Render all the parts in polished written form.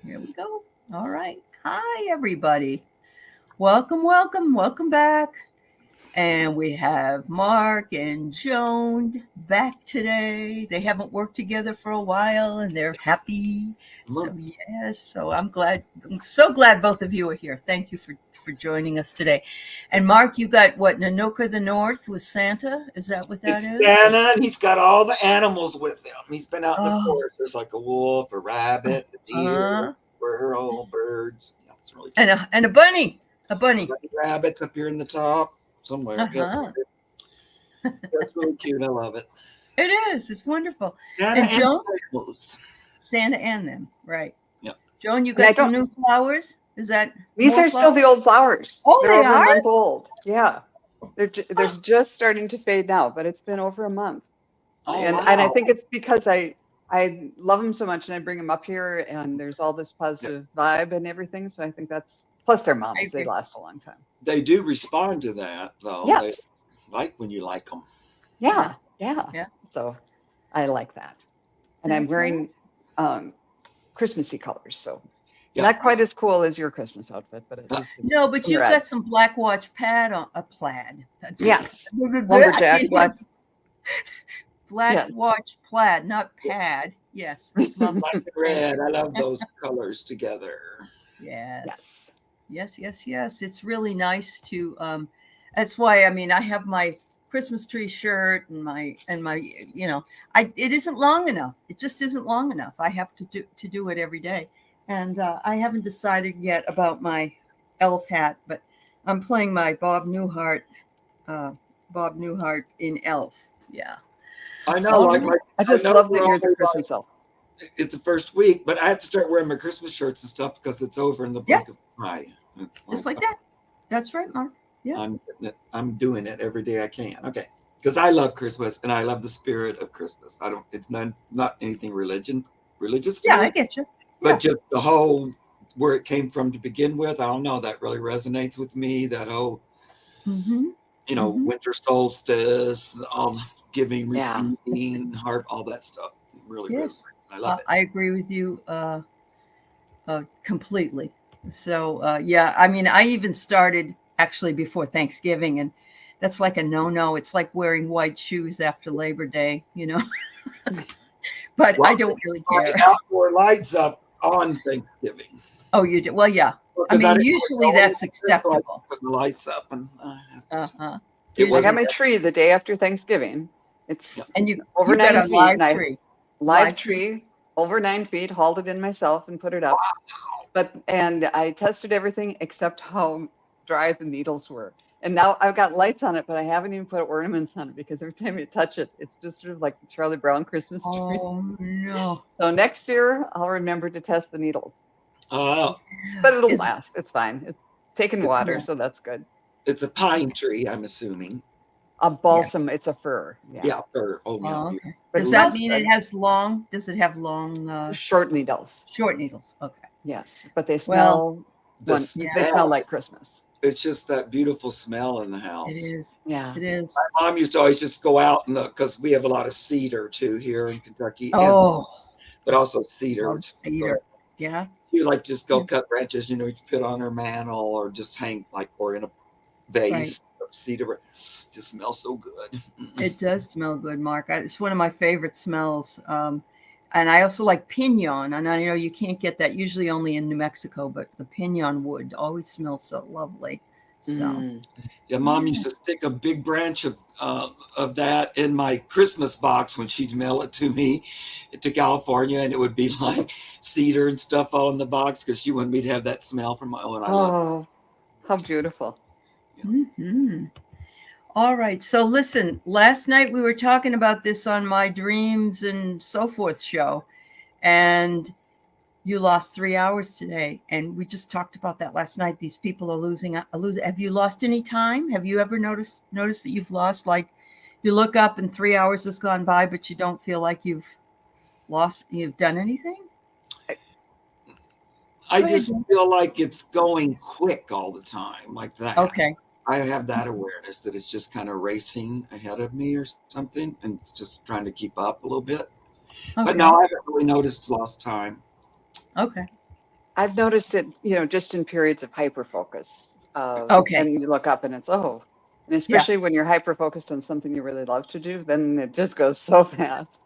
Here we go. All right. Hi, everybody. Welcome back. And we have Mark and Joan back today. They haven't worked together for a while and they're happy. So, Months. yes. So I'm glad. I'm so glad both of you are here. Thank you for joining us today. And Mark, you got what? Nanoka the North with Santa? Is that what that It's is? Santa, and he's got all the animals with him. He's been out in the Oh, forest. There's like a wolf, a rabbit, a deer, uh, squirrel, birds. Yeah, it's really and cute. a bunny. A bunny. Bunny rabbits up here in the top somewhere. Yep. Uh-huh. That's really cute. I love it. It is. It's wonderful. Santa And and Joan, the animals. Santa and them, right? Yep. Joan, you And I got some don't, new flowers? Is that these more are still flowers? the old flowers. Oh, They're they over a are? month old. Yeah. They're Oh, just starting to fade now, but it's been over a month. Oh And I wow. think it's because I love them so much and I bring them up here and there's all this Yep. positive vibe and everything. So I think that's plus their I moms. They agree. last a long time. They do respond to that though. They Yes. like when you like them. Yeah, Yeah. Yeah. yeah. So I like that. And I'm That's wearing nice. Christmassy colors. So Yep. not quite as cool as your Christmas outfit, but at least No, it's but in you've red. got some black watch pad on a plaid. Yes. I Lumberjack can't get black. black Yes. watch plaid, not pad. Yes, it's lovely. Black and red. I love those colors together. Yes. Yes. Yes. It's really nice to that's why I have my Christmas tree shirt and my it isn't long enough. It just isn't long enough. I have to do it every day. And I haven't decided yet about my elf hat, but I'm playing my uh Bob Newhart in Elf. Yeah. I know, All like right. I I just know love we're that you're the only like Christmas elf. it's the first week, but I have to start wearing my Christmas shirts and stuff because it's over in the Yeah, blink of an eye. It's just like like that. That's right, Mark. Yeah. I'm doing it every day I can. Okay, because I love Christmas and I love the spirit of Christmas. I don't. It's not anything religious to Yeah, I me, get you. but Yeah. just the whole where it came from to begin with. I don't know. That really resonates with me. That whole Mm-hmm. Mm-hmm. winter solstice, all giving, Yeah. receiving, heart, all that stuff really resonates. Yes, I love it. I agree with you completely. So, yeah, I even started actually before Thanksgiving, and that's like a no-no. It's like wearing white shoes after Labor Day. But I Well, don't really my care. outdoor lights up on Thanksgiving. Oh, you do? Well, yeah. Because I didn't want to Usually go that's anywhere, so I acceptable. put the lights up, and Uh-huh. it I got wasn't. Usually my that, tree the day after Thanksgiving. Yeah. It's and over you got 9 feet, and I a live live tree. tree over 9 feet, hauled it in myself and put it up. And I tested everything except how dry the needles were. And now I've got lights on it, but I haven't even put ornaments on it because every time you touch it, it's just sort of like the Charlie Brown Christmas tree. Oh no. So next year I'll remember to test the needles, Uh, but it'll Is last. It's fine. It's taken it, water, yeah, so that's good. it's a pine tree, I'm assuming. A yeah. balsam, it's a fir. Yeah, Yeah, or oh yeah, Oh, okay. but it Does that smells mean it good. has long? Does it have long Short needles. short needles? Okay. Yes, but they Well, smell the yeah, they smell smell. like Christmas. It's just that beautiful smell in the it house. is. Yeah. It is. My mom used to always just go out and because we have a lot of cedar too here in Kentucky, and Oh, but also cedar, love which is so cedar. Yeah. you like just go Yeah. cut branches, you put on her mantle or just hang like or in a Right. vase of cedar. Just smells so good. It does smell good, Mark. It's one of my favorite smells. And I also like pinon. And I know you can't get that usually only in New Mexico, but the pinon wood always smells so lovely. So, Mm. Yeah, Mom yeah. used to stick a big branch of that in my Christmas box when she'd mail it to me to California, and it would be like cedar and stuff all in the box because she wanted me to have that smell from my own. I love Oh, how beautiful. it. Hmm. All right. So listen, last night we were talking about this on my Dreams and So Forth show, and you lost 3 hours today. And we just talked about that last night. These people are losing. Have you lost any time? Have you ever noticed that you've lost? Like you look up and 3 hours has gone by, but you don't feel like you've done anything? I Go ahead, just Jen. feel like it's going quick all the time, like that. Okay. I have that awareness that it's just kind of racing ahead of me or something, and it's just trying to keep up a little bit. But Okay. no, I haven't really noticed lost time. Okay. I've noticed it, just in periods of hyperfocus. Okay. And you look up and it's, and especially when you're hyper focused on something you really love to do, then it just goes so fast.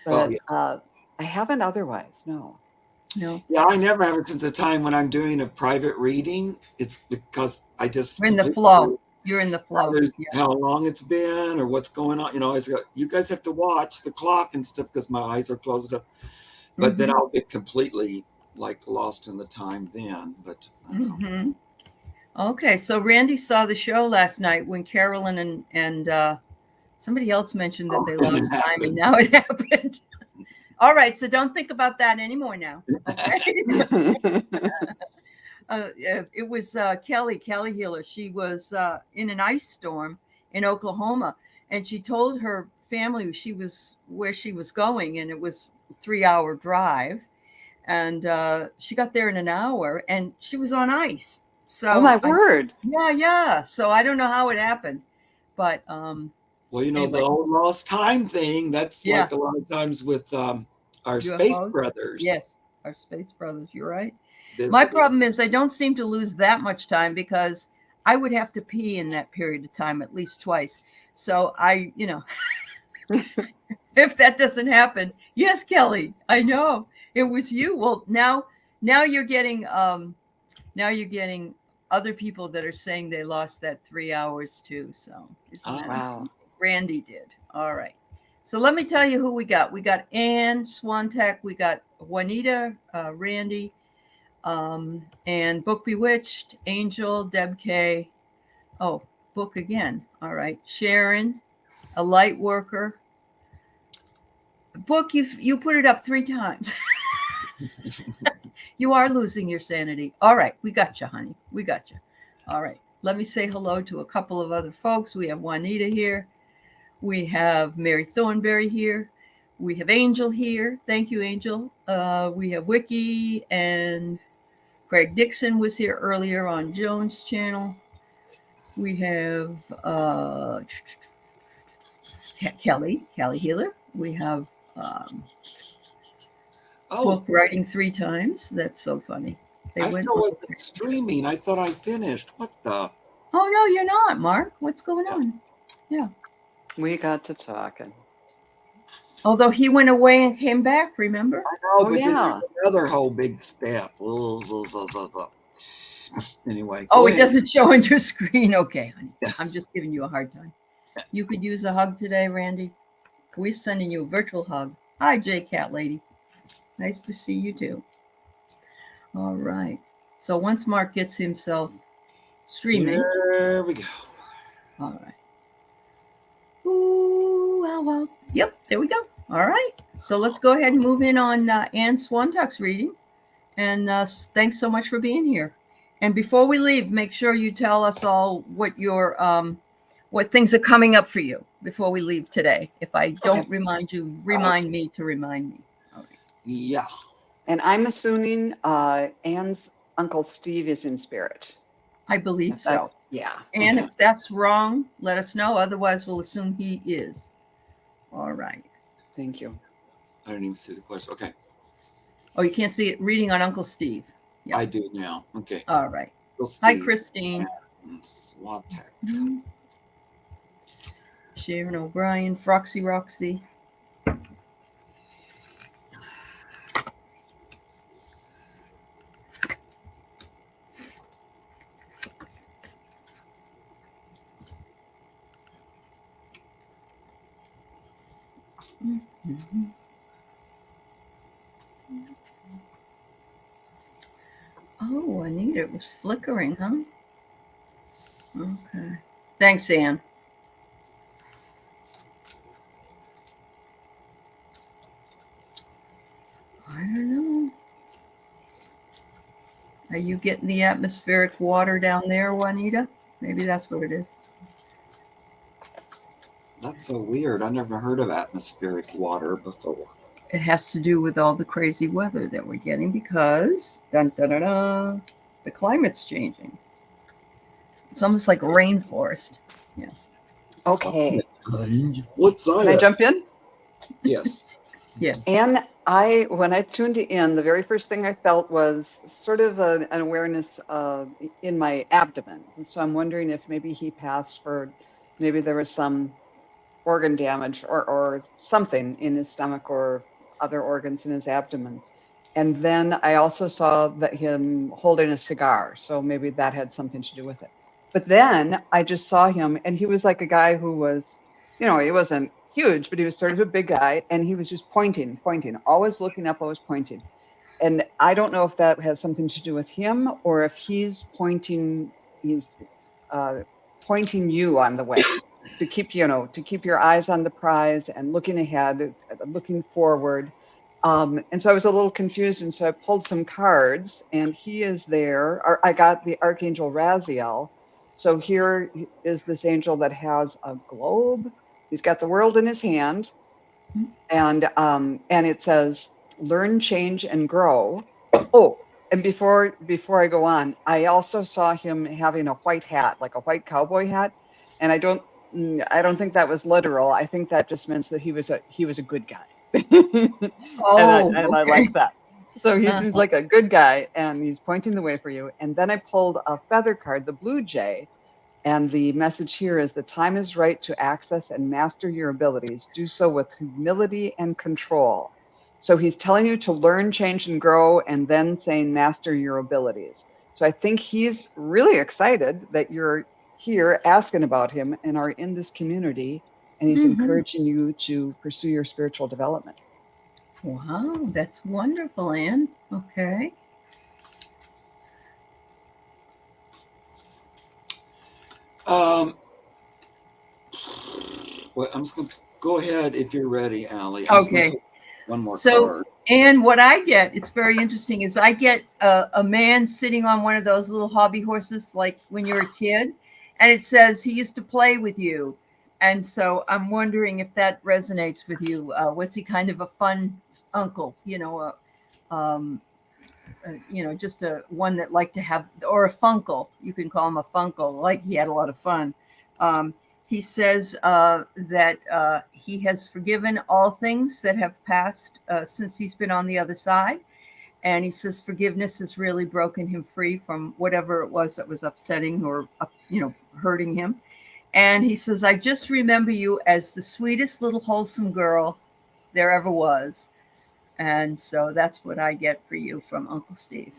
But I haven't otherwise. No. No. Yeah, I never have it since the time when I'm doing a private reading. It's because I just We're in the flow. You're in the flow. How long it's been or what's going on. I go, you guys have to watch the clock and stuff because my eyes are closed up. But then I'll get completely lost in the time then. But that's all. Okay, so Randy saw the show last night when Carolyn and somebody else mentioned that they lost time, and now it happened. All right, so don't think about that anymore now. Okay. It was Kelly Healer. She was in an ice storm in Oklahoma, and she told her family where she was going, and it was a 3-hour drive. And she got there in an hour, and she was on ice. So, oh my word! Yeah. So I don't know how it happened, but well, anyway. The old lost time thing. That's like a lot of times with our UFOs? Space brothers. Yes, our space brothers. You're right. My problem is I don't seem to lose that much time because I would have to pee in that period of time at least twice. So I, if that doesn't happen, yes, Kelly, I know it was you. Well, now you're getting other people that are saying they lost that 3 hours too. So wow. Randy did. All right. So let me tell you who we got. We got Anne Swantek. We got Juanita, Randy, and Book Bewitched, Angel, Deb K. Oh, Book again. All right. Sharon, a light worker. Book, you put it up 3 times. You are losing your sanity. All right. We got you, honey. We got you. All right. Let me say hello to a couple of other folks. We have Juanita here. We have Mary Thornberry here. We have Angel here. Thank you, Angel. We have Wiki, and Craig Dixon was here earlier on Joan's channel. We have Kelly Healer. We have Book writing 3 times. That's so funny. I still wasn't streaming. I thought I finished. What the? Oh, no, you're not, Mark. What's going on? Yeah. We got to talking. Although he went away and came back, remember? I know, but then there's another whole big step. Anyway. Oh, it doesn't show on your screen. Okay, honey. I'm just giving you a hard time. You could use a hug today, Randy. We're sending you a virtual hug. Hi, J Cat Lady. Nice to see you too. All right. So once Mark gets himself streaming. There we go. All right. Ooh, wow. Yep, there we go. All right. So let's go ahead and move in on Anne Swantuck's reading. And thanks so much for being here. And before we leave, make sure you tell us all what your what things are coming up for you before we leave today. If I don't remind you, remind me to remind me. All right. Yeah. And I'm assuming Anne's Uncle Steve is in spirit. I believe so. Yeah. And if that's wrong, let us know. Otherwise, we'll assume he is. All right. Thank you. I didn't even see the question. Okay. Oh, you can't see it. Reading on Uncle Steve. Yeah. I do now. Okay. All right. Hi, Christine. Swantek. Sharon O'Brien, Froxy Roxy. Oh, Anita, it was flickering, huh? Okay. Thanks, Anne. I don't know. Are you getting the atmospheric water down there, Juanita? Maybe that's what it is. That's so weird. I never heard of atmospheric water before. It has to do with all the crazy weather that we're getting because the climate's changing. It's almost like a rainforest. Yeah. Okay. What's that? Can I jump in? Yes. Yes. And when I tuned in, the very first thing I felt was sort of an awareness in my abdomen. And so I'm wondering if maybe he passed for, maybe there was some organ damage or something in his stomach or other organs in his abdomen. And then I also saw that him holding a cigar. So maybe that had something to do with it. But then I just saw him, and he was like a guy who was, he wasn't huge, but he was sort of a big guy. And he was just pointing, always looking up, always pointing. And I don't know if that has something to do with him or if he's uh, pointing you on the way to keep, to keep your eyes on the prize and looking ahead, looking forward. And so I was a little confused. And so I pulled some cards, and he is there. Or I got the Archangel Raziel. So here is this angel that has a globe. He's got the world in his hand. And it says, learn, change, and grow. Oh, and before I go on, I also saw him having a white hat, like a white cowboy hat. And I don't think that was literal. I think that just means that he was a good guy. Oh, and I okay. like that. So he Uh-huh. seems like a good guy, and he's pointing the way for you. And then I pulled a feather card, the blue jay. And the message here is the time is right to access and master your abilities. Do so with humility and control. So he's telling you to learn, change, and grow, and then saying master your abilities. So I think he's really excited that you're here asking about him and are in this community, and he's Mhm. encouraging you to pursue your spiritual development. Wow, that's wonderful, Anne. Okay. Well, I'm just going to go ahead if you're ready, Aley. I'm just going to Okay. take one more So, card. and what I get, it's very interesting, is I get a man sitting on one of those little hobby horses, like when you're a kid, and it says he used to play with you. And so I'm wondering if that resonates with you. Was he kind of a fun uncle, just a one that liked to have, or a funkle, you can call him a funkle, like he had a lot of fun. Um, he says that he has forgiven all things that have passed since he's been on the other side. And he says forgiveness has really broken him free from whatever it was that was upsetting or, hurting him. And he says, I just remember you as the sweetest little wholesome girl there ever was. And so that's what I get for you from Uncle Steve.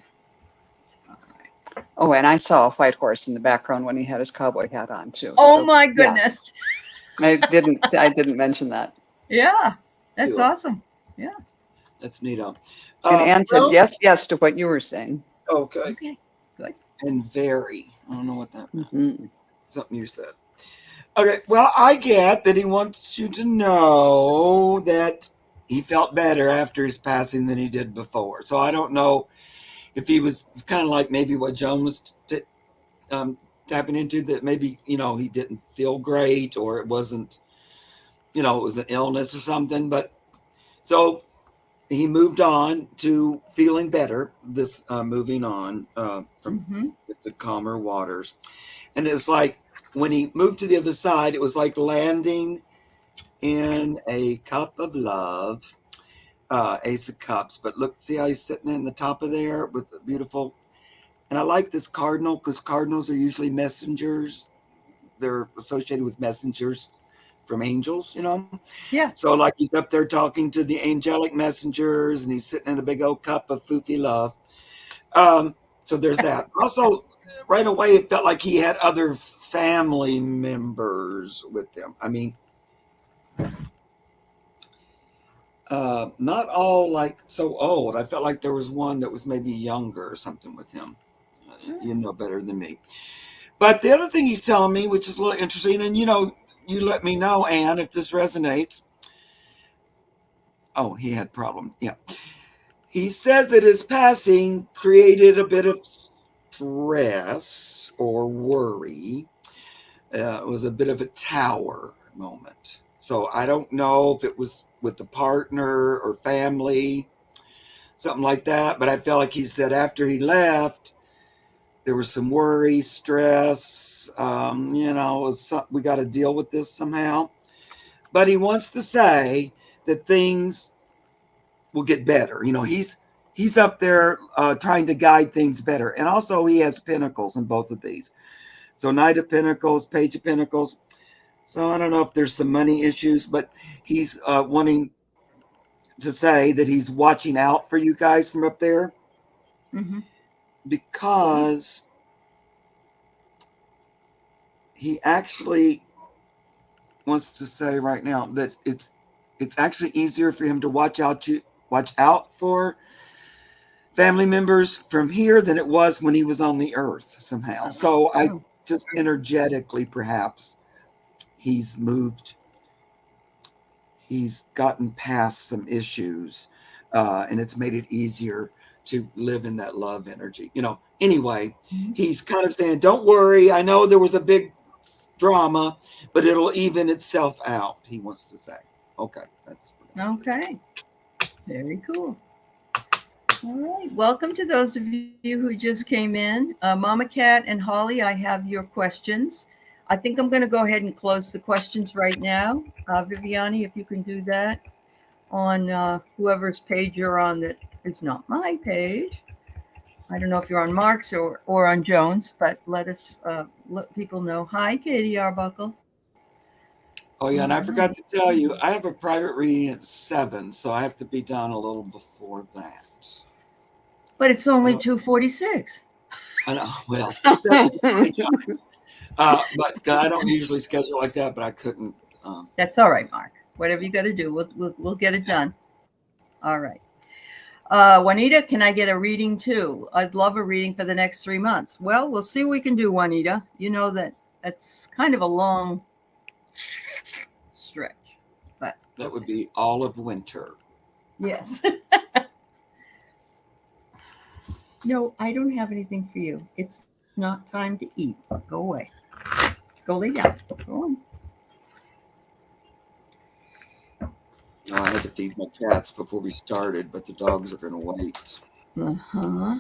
Oh, and I saw a white horse in the background when he had his cowboy hat on too. Oh So my yeah, goodness. I didn't mention that. Yeah, that's Cool. awesome. Yeah. That's neato. And Anne said Well, yes to what you were saying. okay. Okay, good. And very. I don't know what that meant. Mm-hmm. Something you said. Okay. Well, I get that he wants you to know that he felt better after his passing than he did before. So I don't know if he was, it's kind of like maybe what Joan was tapping into, that maybe, he didn't feel great, or it wasn't, it was an illness or something. But so he moved on to feeling better, this moving on from the calmer waters. And it's like when he moved to the other side, it was like landing in a cup of love, Ace of Cups. But look, see how he's sitting in the top of there with the beautiful. And I like this cardinal, because cardinals are usually messengers. They're associated with messengers from angels, Yeah. So like he's up there talking to the angelic messengers, and he's sitting in a big old cup of foofy love. So there's that. Also, right away, it felt like he had other family members with him. I mean, not all like so old. I felt like there was one that was maybe younger or something with him. You know better than me. But the other thing he's telling me, which is a little interesting, and you let me know, Anne, if this resonates. Oh, he had problem. Yeah. He says that his passing created a bit of stress or worry. It was a bit of a tower moment. So I don't know if it was with the partner or family, something like that. But I felt like he said after he left, there was some worry, stress. We got to deal with this somehow. But he wants to say that things will get better. He's up there trying to guide things better. And also he has Pentacles in both of these. So Knight of Pentacles, Page of Pentacles. So I don't know if there's some money issues, but he's wanting to say that he's watching out for you guys from up there. Mm-hmm. Because he actually wants to say right now that it's actually easier for him to watch out for family members from here than it was when he was on the earth somehow. So I just energetically, perhaps he's gotten past some issues, and it's made it easier to live in that love energy. Anyway, he's kind of saying, don't worry. I know there was a big drama, but it'll even itself out, he wants to say. Okay. Okay. Very cool. All right. Welcome to those of you who just came in. Mama Cat and Holly, I have your questions. I think I'm going to go ahead and close the questions right now. Viviani, if you can do that on whoever's page you're on that is not my page. I don't know if you're on Mark's or on Joan's, but let people know. Hi, Katie Arbuckle. Oh, yeah, and I forgot to tell you, I have a private reading at 7, so I have to be done a little before that. But it's only 2:46. I know. Well, but I don't usually schedule like that, but I couldn't. That's all right, Mark. Whatever you got to do, we'll get it done. All right. Juanita, can I get a reading too? I'd love a reading for the next 3 months. Well, we'll see what we can do, Juanita. You know that's kind of a long stretch, but that would be all of winter. Yes. No, I don't have anything for you. It's not time to eat. Go away. Go lay down. Go on. I had to feed my cats before we started, but the dogs are going to wait. Uh-huh.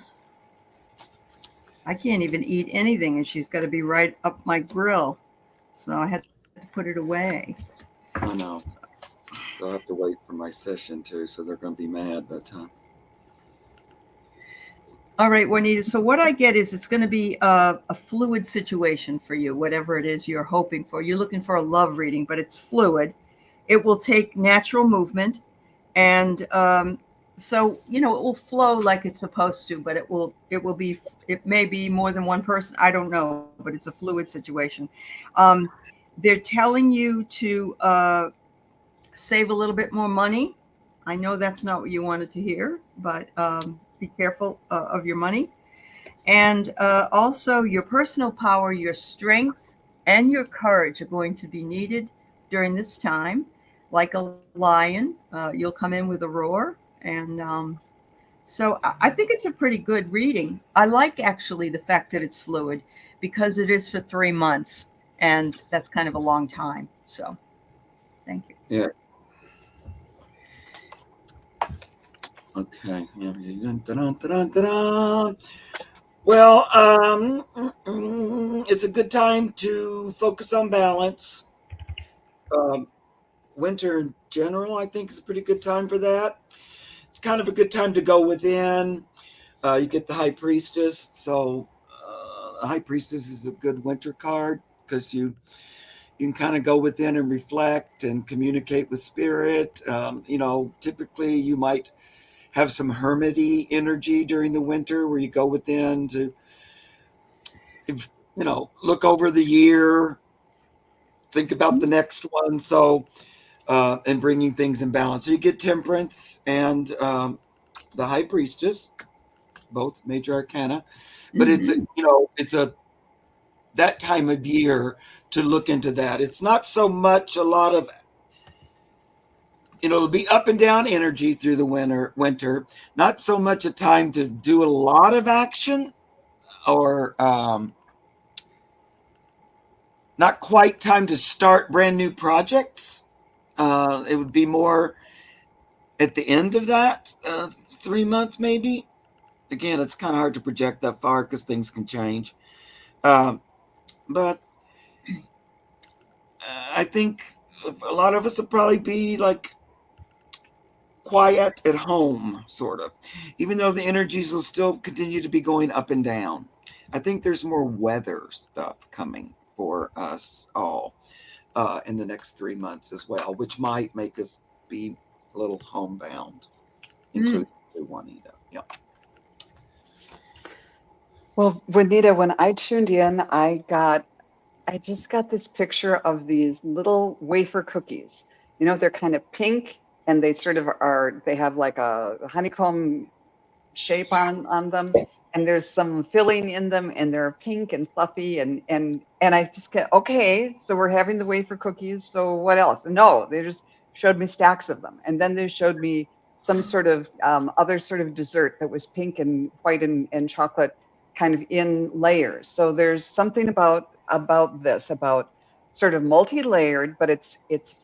I can't even eat anything, and she's got to be right up my grill. So I had to put it away. I know. They'll have to wait for my session, too, so they're going to be mad that time. All right, Juanita. So what I get is it's going to be a fluid situation for you, whatever it is you're hoping for. You're looking for a love reading, but it's fluid. It will take natural movement, and so it will flow like it's supposed to. But it may be more than one person. I don't know, but it's a fluid situation. They're telling you to save a little bit more money. I know that's not what you wanted to hear, but be careful of your money. And also your personal power, your strength, and your courage are going to be needed during this time. Like a lion, you'll come in with a roar. And so I think it's a pretty good reading. I like actually the fact that it's fluid because it is for 3 months. And that's kind of a long time. So thank you. Yeah. Okay. Well, it's a good time to focus on balance. Winter in general, I think, is a pretty good time for that. It's kind of a good time to go within. You get the High Priestess. So the High Priestess is a good winter card because you can kind of go within and reflect and communicate with spirit. Typically you might have some hermity energy during the winter where you go within to, look over the year, think about the next one. So, and bringing things in balance. So you get Temperance and the High Priestess, both major arcana, but it's that time of year to look into that. It's not so much a lot of, it'll be up and down energy through the winter, not so much a time to do a lot of action or not quite time to start brand new projects. It would be more at the end of that 3 month, maybe. Again, it's kind of hard to project that far because things can change. But I think a lot of us will probably be like quiet at home, sort of, even though the energies will still continue to be going up and down. I think there's more weather stuff coming for us all in the next 3 months as well, which might make us be a little homebound, including Juanita. Yeah. Well, Juanita, when I tuned in, I just got this picture of these little wafer cookies. You know, they're kind of pink and they sort of are, they have like a honeycomb shape on them, and there's some filling in them, and they're pink and fluffy, and I just get, okay, so we're having the wafer cookies, so what else? No, they just showed me stacks of them, and then they showed me some sort of other sort of dessert that was pink and white and chocolate kind of in layers. So there's something about this, about sort of multi-layered, but it's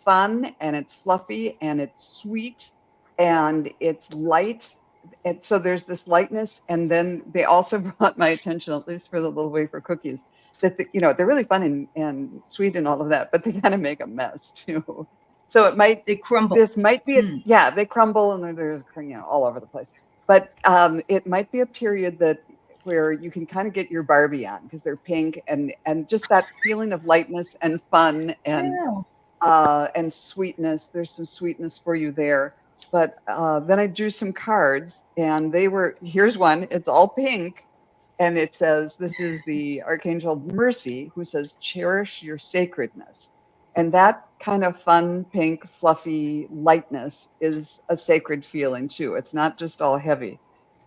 fun and it's fluffy and it's sweet and it's light. And so there's this lightness, and then they also brought my attention, at least for the little wafer cookies, that you know, they're really fun and sweet and all of that, but they kind of make a mess too. So it might, They crumble. this might be yeah, they crumble and there's, you know, all over the place. But it might be a period that where you can kind of get your Barbie on, because they're pink and just that feeling of lightness and fun and sweetness. There's some sweetness for you there. But then I drew some cards, and they were, here's one, it's all pink, and it says, this is the Archangel Mercy, who says, cherish your sacredness. And that kind of fun, pink, fluffy lightness is a sacred feeling too. It's not just all heavy.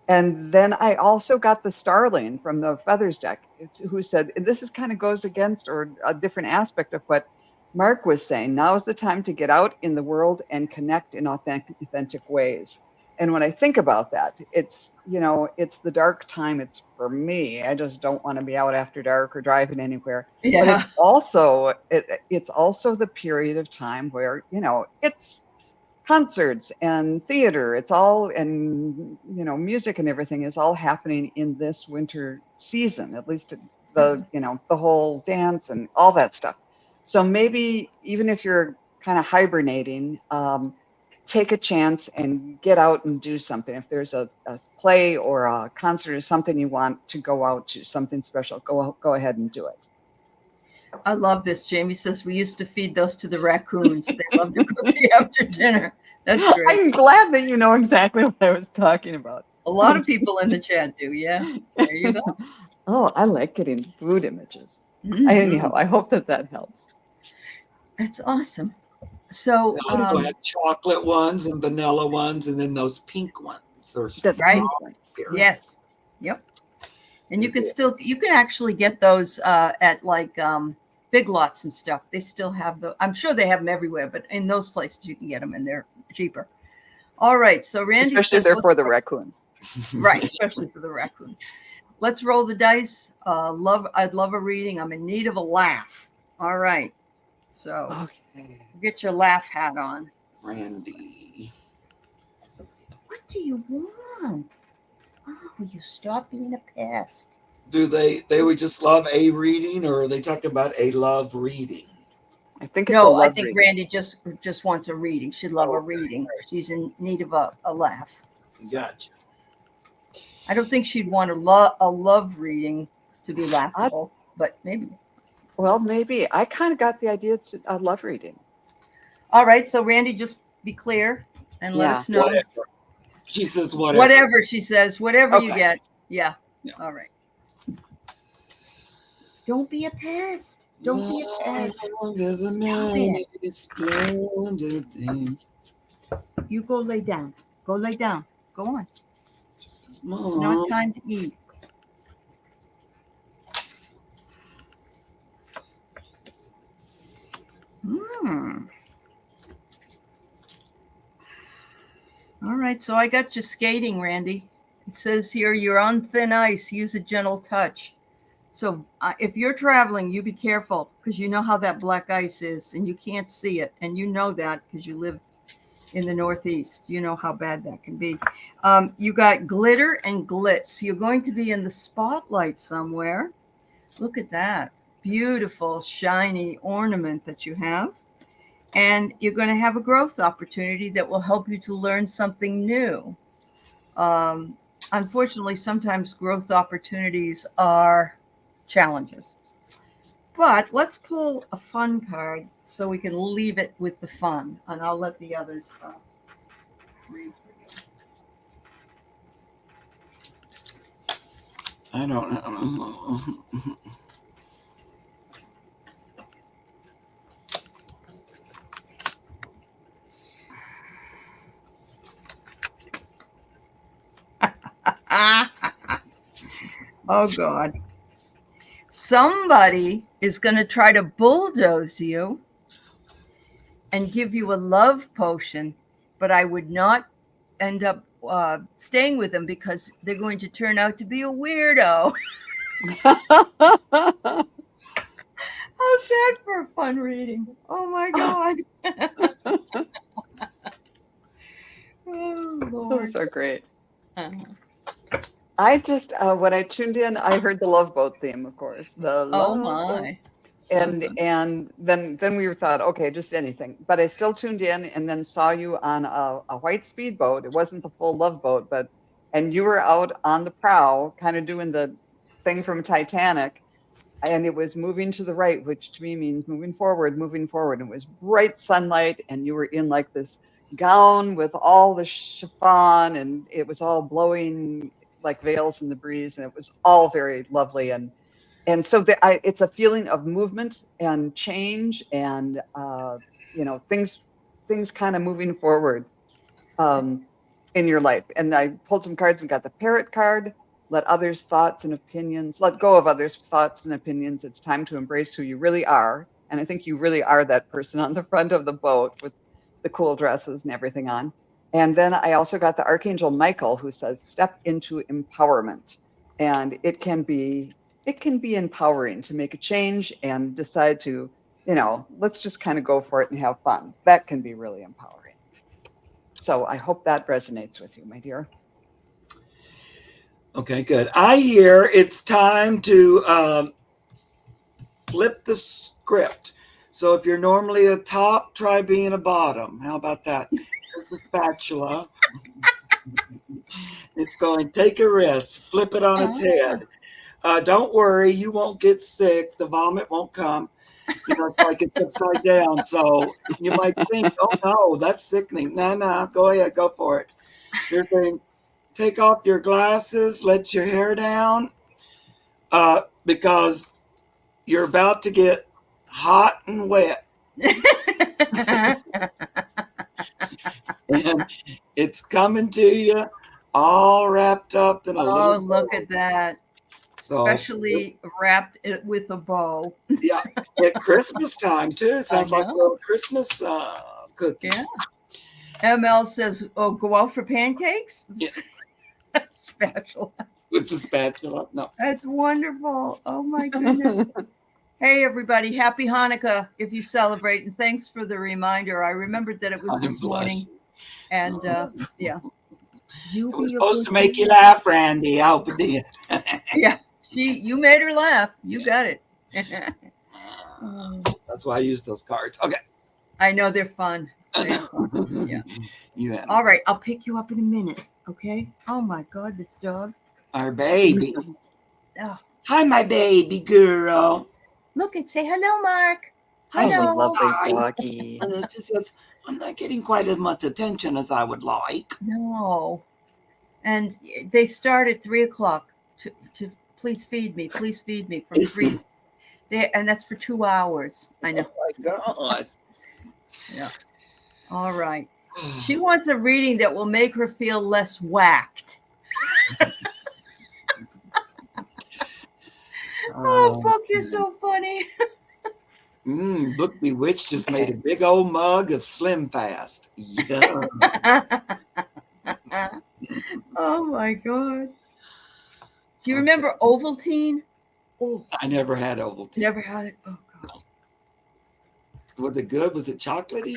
And then I also got the Starling from the Feathers deck, who said, and this is kind of goes against or a different aspect of what Mark was saying. Now is the time to get out in the world and connect in authentic ways. And when I think about that, it's, you know, it's the dark time. It's for me. I just don't want to be out after dark or driving anywhere. Yeah. But it's also the period of time where, you know, it's concerts and theater. It's all, and, you know, music and everything is all happening in this winter season, at least the, you know, the whole dance and all that stuff. So maybe even if you're kind of hibernating, take a chance and get out and do something. If there's a play or a concert or something you want to go out to, something special, go ahead and do it. I love this. Jamie says we used to feed those to the raccoons. They love to cookie after dinner. That's great. I'm glad that you know exactly what I was talking about. A lot of people in the chat do. Yeah. There you go. Oh, I like getting food images. Mm-hmm. Anyhow, I hope that helps. That's awesome. So I have chocolate ones and vanilla ones, and then those pink ones. Right. Yes. Yep. And you can actually get those at like Big Lots and stuff. They still have I'm sure they have them everywhere, but in those places you can get them and they're cheaper. All right. So Randy especially says, they're for the raccoons. Right. Especially for the raccoons. Let's roll the dice. I'd love a reading. I'm in need of a laugh. All right. So get your laugh hat on. Randy. What do you want? Oh, will you stop being a pest? Do they would just love a reading, or are they talking about a love reading? I think I think reading. Randy just wants a reading. She'd love a reading. She's in need of a laugh. Gotcha. I don't think she'd want a love reading to be laughable, but maybe. Well, maybe. I kind of got the idea it's a love reading. All right. So Randy, just be clear and let us know. Whatever. She says whatever. Whatever she says, whatever you get. Yeah. All right. Don't be a pest. Don't be a pest. You go lay down. Go lay down. Go on. It's not time to eat. All right, so I got you skating, Randy. It says here, you're on thin ice. Use a gentle touch. So if you're traveling, you be careful, because you know how that black ice is, and you can't see it. And you know that because you live in the Northeast. You know how bad that can be. You got glitter and glitz. You're going to be in the spotlight somewhere. Look at that. Beautiful, shiny ornament that you have. and you're going to have a growth opportunity that will help you to learn something new. Unfortunately, sometimes growth opportunities are challenges. But let's pull a fun card so we can leave it with the fun, and I'll let the others read for you. I don't know. Oh, God. Somebody is going to try to bulldoze you and give you a love potion, but I would not end up staying with them because they're going to turn out to be a weirdo. How's that for a fun reading? Oh, my God. Oh, Lord. Those are great. Uh-huh. I just when I tuned in, I heard the Love Boat theme, of course. The Oh, Love Boat. my. And then we thought, okay, just anything. But I still tuned in and then saw you on a white speedboat. It wasn't the full Love Boat, and you were out on the prow, kind of doing the thing from Titanic, and it was moving to the right, which to me means moving forward, moving forward. And it was bright sunlight, and you were in like this gown with all the chiffon, and it was all blowing like veils in the breeze, and it was all very lovely. And so it's a feeling of movement and change, and things kind of moving forward in your life. And I pulled some cards and got the Parrot card. Let others' thoughts and opinions, let go of others' thoughts and opinions. It's time to embrace who you really are. And I think you really are that person on the front of the boat with the cool dresses and everything on. And then I also got the Archangel Michael, who says, step into empowerment. And it can be empowering to make a change and decide to, let's just kind of go for it and have fun. That can be really empowering. So I hope that resonates with you, my dear. Okay, good. I hear it's time to flip the script. So if you're normally a top, try being a bottom. How about that? Here's the spatula. It's going, take a risk, flip it on its head. Don't worry, you won't get sick. The vomit won't come. It's like it's upside down. So you might think, oh no, that's sickening. No, go ahead, go for it. You're saying, take off your glasses, let your hair down, because you're about to get hot and wet. And it's coming to you all wrapped up in a little bow. Look at that. Especially wrapped with a bow. Yeah, at Christmas time too. It sounds like a little Christmas cookie. Yeah. ML says, "Oh, go out for pancakes." Yeah. Spatula. With the spatula. No. That's wonderful. Oh my goodness. Hey everybody, happy Hanukkah if you celebrate, and thanks for the reminder. I remembered that it was this morning, and yeah. It was supposed to make you laugh, Randy. I hope it did. Yeah. You made her laugh. You got it. That's why I used those cards. Okay. I know they're fun. Yeah. Yeah. All right. I'll pick you up in a minute. Okay. Oh my God, this dog. Our baby. Oh. Hi, my baby girl. Look and say hello, Mark. Hello, lovely doggy. And it just says, I'm not getting quite as much attention as I would like. No. And they start at 3:00 to please feed me from 3. And that's for 2 hours. I know. Oh my God. Yeah. All right. She wants a reading that will make her feel less whacked. Oh, Book, you're so funny. Book Bewitched just made a big old mug of Slim Fast. Yeah. Oh my God. Do you remember Ovaltine? Oh, I never had Ovaltine. Never had it. Oh God. Was it good? Was it chocolatey?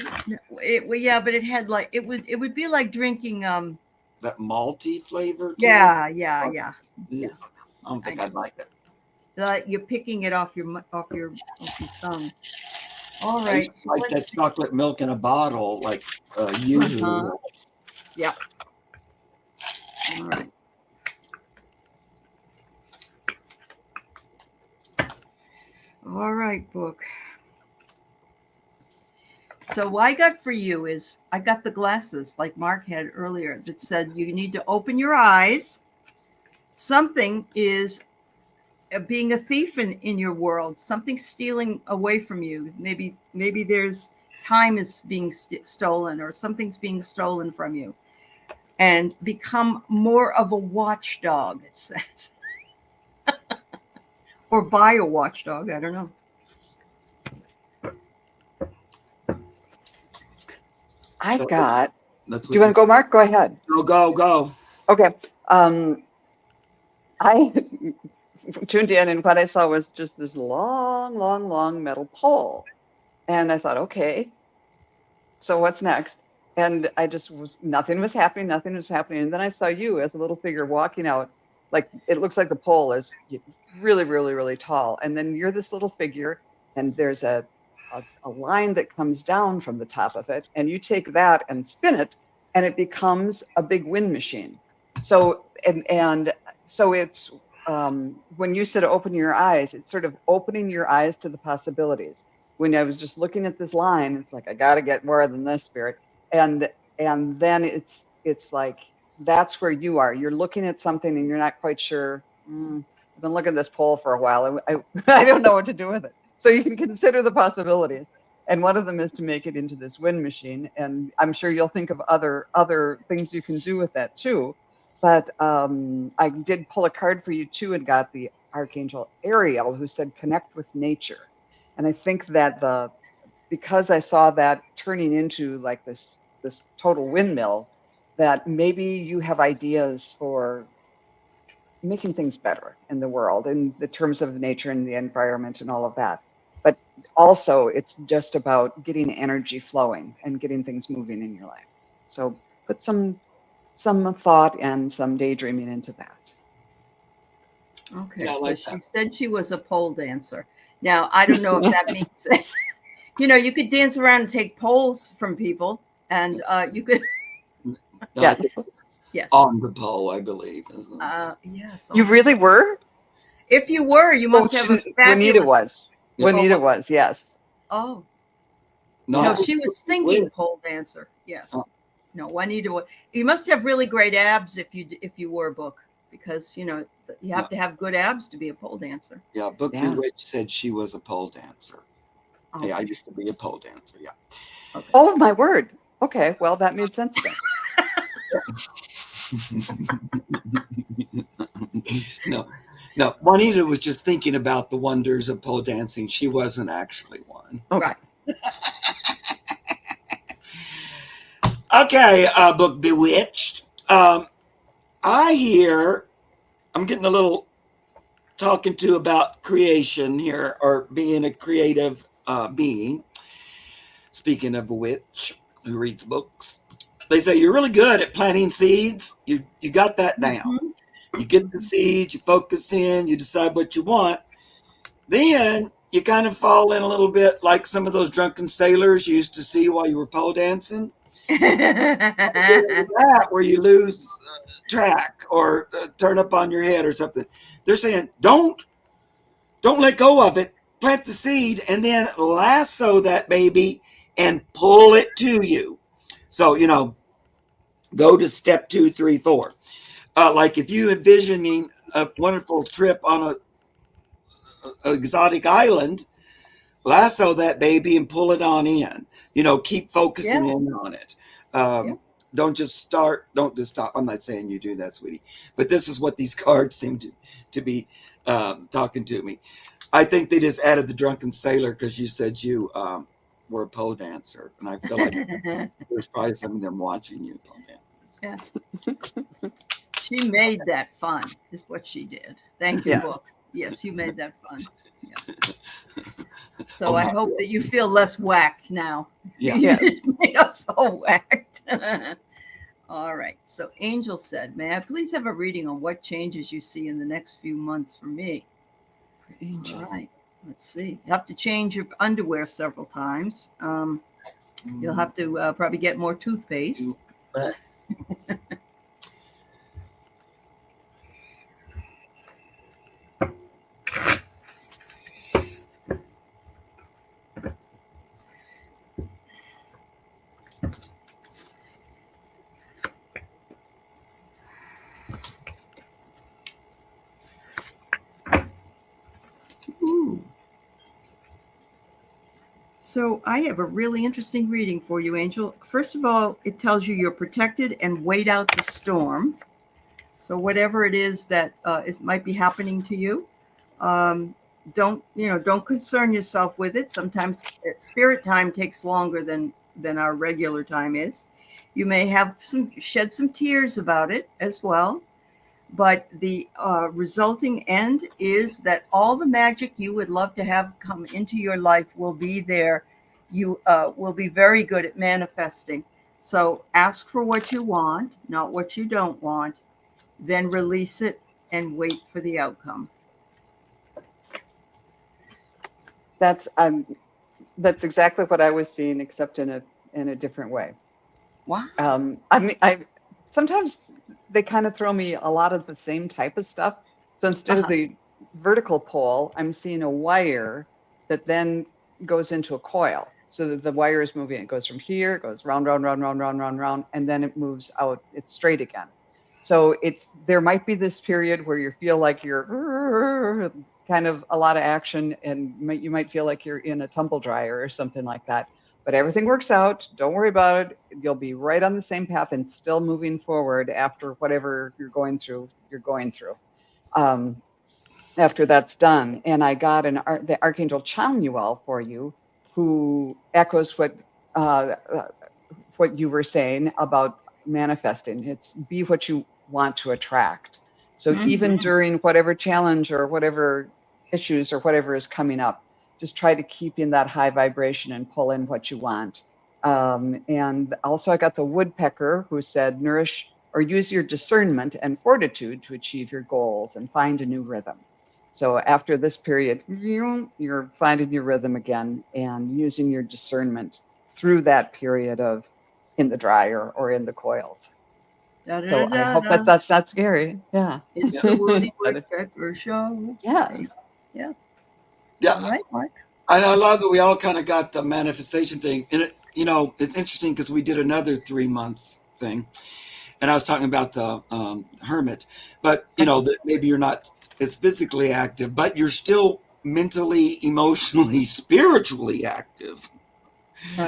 Yeah, but it had like it would be like drinking that malty flavor. Yeah. I don't think I'd like it. Like you're picking it off your tongue. All I right. used to like that chocolate milk in a bottle, like you. Uh-huh. Yeah. All right. All right, book. So what I got for you is I got the glasses like Mark had earlier that said you need to open your eyes. Something is being a thief in your world. Something's stealing away from you. Maybe there's time is being stolen or something's being stolen from you. And become more of a watchdog, it says. Or buy a watchdog. I don't know. I've got. That's Do you want to go, Mark? Go ahead. Go. Okay. I tuned in, and what I saw was just this long metal pole. And I thought, okay, so what's next? And I just was, nothing was happening. And then I saw you as a little figure walking out. Like it looks like the pole is really tall. And then you're this little figure, and there's a line that comes down from the top of it. And you take that and spin it, and it becomes a big wind machine. So, and so it's, when you said open your eyes, it's sort of opening your eyes to the possibilities. When I was just looking at this line, it's like, I got to get more than this, spirit. And then it's like, that's where you are. You're looking at something and you're not quite sure. I've been looking at this pole for a while. I don't know what to do with it. So you can consider the possibilities. And one of them is to make it into this wind machine. And I'm sure you'll think of other things you can do with that too. But I did pull a card for you too, and got the Archangel Ariel, who said, connect with nature. And I think that because I saw that turning into like this total windmill, that maybe you have ideas for making things better in the world in the terms of nature and the environment and all of that. But also it's just about getting energy flowing and getting things moving in your life. So put some thought and some daydreaming into that. Okay, Yeah, I so like she that. said she was a pole dancer. Now, I don't know if that means that, you could dance around and take poles from people, and you could, No, Yes. I think it's yes. on the pole, I believe. Isn't it? Yes. You really were? If you were, you must have a Juanita fabulous. was. Yeah. Juanita was, yes. Oh, No, no, I think she was it's thinking weird. pole dancer. Yes. Oh. No, Juanita. You must have really great abs if you were a book, because you have to have good abs to be a pole dancer. Yeah, Book Yeah. Bewitched said she was a pole dancer. Okay. Yeah, I used to be a pole dancer. Yeah. Okay. Oh my word. Okay, well that made sense then. No. Juanita was just thinking about the wonders of pole dancing. She wasn't actually one. Okay. Right. Okay, Book Bewitched. I'm getting a little talking to about creation here, or being a creative being. Speaking of a witch who reads books, they say you're really good at planting seeds. You got that down. Mhm. You get the seeds, you focus in, you decide what you want. Then you kind of fall in a little bit like some of those drunken sailors you used to see while you were pole dancing. That where you lose track or turn up on your head or something. They're saying don't let go of it. Plant the seed and then lasso that baby and pull it to you. So go to step 2, 3, 4. Like if you envisioning a wonderful trip on a exotic island, lasso that baby and pull it on in. Keep focusing Yeah. in on it. Yeah. Don't just stop. I'm not saying you do that, sweetie, but this is what these cards seem to be talking to me. I think they just added the drunken sailor because you said you were a pole dancer, and I feel like there's probably some of them watching you pole dance. Yeah. She made that fun, is what she did. Thank you, Yeah. book. Yes, you made that fun. Yeah. So Oh, I my hope God. that you feel less whacked now. Yeah. You Yes. just made us all whacked. All right. So Angel said, may I please have a reading on what changes you see in the next few months for me? Angel. All right. Let's see. You have to change your underwear several times. You'll have to probably get more toothpaste. Ooh. So I have a really interesting reading for you, Angel. First of all, it tells you you're protected and wait out the storm. So whatever it is that it might be happening to you, don't concern yourself with it. Sometimes spirit time takes longer than our regular time is. You may have shed some tears about it as well. But the resulting end is that all the magic you would love to have come into your life will be there. You will be very good at manifesting. So ask for what you want, not what you don't want, then release it and wait for the outcome. That's exactly what I was seeing, except in a different way. Wow. I sometimes they kind of throw me a lot of the same type of stuff. So instead of the vertical pole, I'm seeing a wire that then goes into a coil. So that the wire is moving. It goes from here, it goes round, round, round, round, round, round, round, and then it moves out. It's straight again. So there might be this period where you feel like you're kind of a lot of action, and you might feel like you're in a tumble dryer or something like that. But everything works out. Don't worry about it. You'll be right on the same path and still moving forward after whatever you're going through. After that's done. And I got the Archangel Chamuel for you, who echoes what you were saying about manifesting. It's be what you want to attract. So even during whatever challenge or whatever issues or whatever is coming up, just try to keep in that high vibration and pull in what you want. And also I got the woodpecker who said, nourish or use your discernment and fortitude to achieve your goals and find a new rhythm. So after this period, you're finding your rhythm again and using your discernment through that period of in the dryer or in the coils. So I hope that's not scary. Yeah. It's the Woody Woodpecker Show. Yeah. Yeah. Yeah. All right, Mark. I love that we all kind of got the manifestation thing. And it's interesting because we did another 3-month thing. And I was talking about the hermit. But, that maybe you're not as physically active, but you're still mentally, emotionally, spiritually active.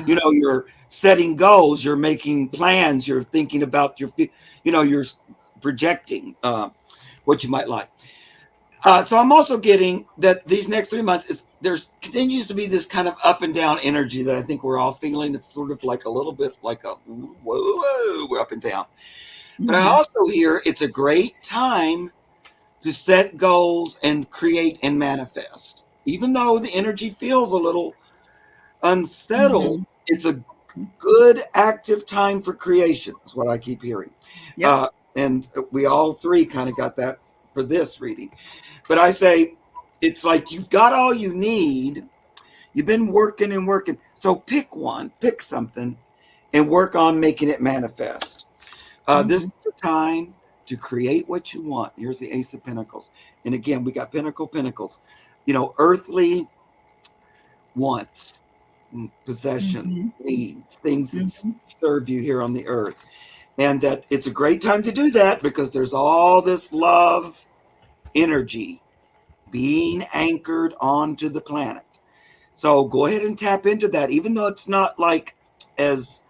You're setting goals, you're making plans, you're thinking about you're projecting what you might like. So I'm also getting that these next 3 months there's continues to be this kind of up and down energy that I think we're all feeling. It's sort of like a little bit like a whoa, we're up and down. But I also hear it's a great time to set goals and create and manifest. Even though the energy feels a little unsettled, it's a good active time for creation is what I keep hearing. Yep. And we all three kind of got that for this reading. But I say, it's like you've got all you need. You've been working and working. So pick something and work on making it manifest. This is the time to create what you want. Here's the Ace of Pentacles. And again, we got Pentacles. Earthly wants, possession, needs, things that serve you here on the earth. And that it's a great time to do that because there's all this love energy being anchored onto the planet. So go ahead and tap into that, even though it's not like as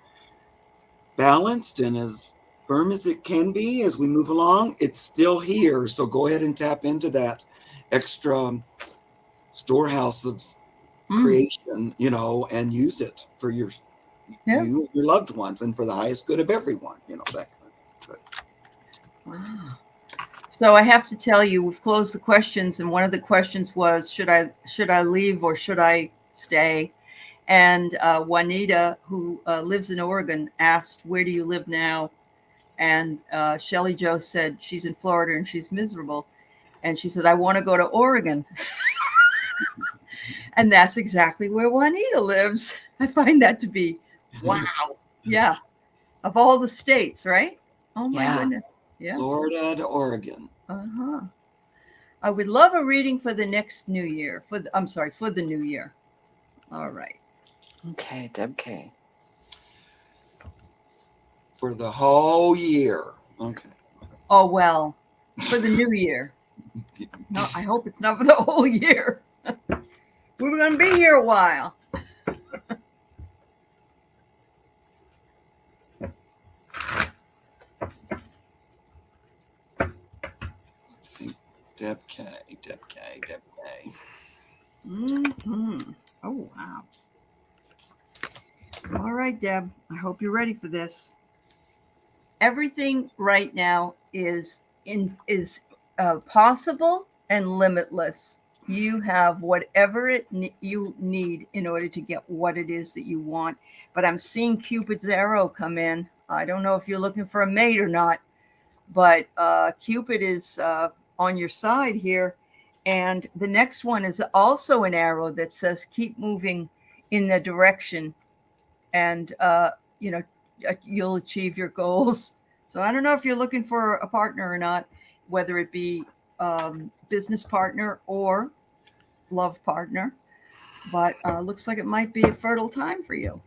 balanced and as firm as it can be as we move along, it's still here. So go ahead and tap into that extra storehouse of creation, and use it for you and your loved ones and for the highest good of everyone, that kind of. Wow. So I have to tell you, we've closed the questions, and one of the questions was, should I leave or should I stay? And Juanita, who lives in Oregon, asked, where do you live now? And Shelley Jo said she's in Florida and she's miserable. And she said, I want to go to Oregon. And that's exactly where Juanita lives. I find that to be, wow. Yeah. Of all the states, right? Oh my goodness. Yeah. Florida to Oregon. Uh-huh. I would love a reading for the next new year. For the new year. All right. Okay, Deb K. For the whole year. Okay. Oh, well, for the new year. No, I hope it's not for the whole year. We're going to be here a while. Let's see. Deb K. Mm-hmm. Oh, wow. All right, Deb. I hope you're ready for this. Everything right now is possible and limitless. You have whatever you need in order to get what it is that you want. But I'm seeing Cupid's arrow come in. I don't know if you're looking for a mate or not, but Cupid is on your side here. And the next one is also an arrow that says keep moving in the direction, and you'll achieve your goals. So I don't know if you're looking for a partner or not, whether it be business partner or love partner, but looks like it might be a fertile time for you.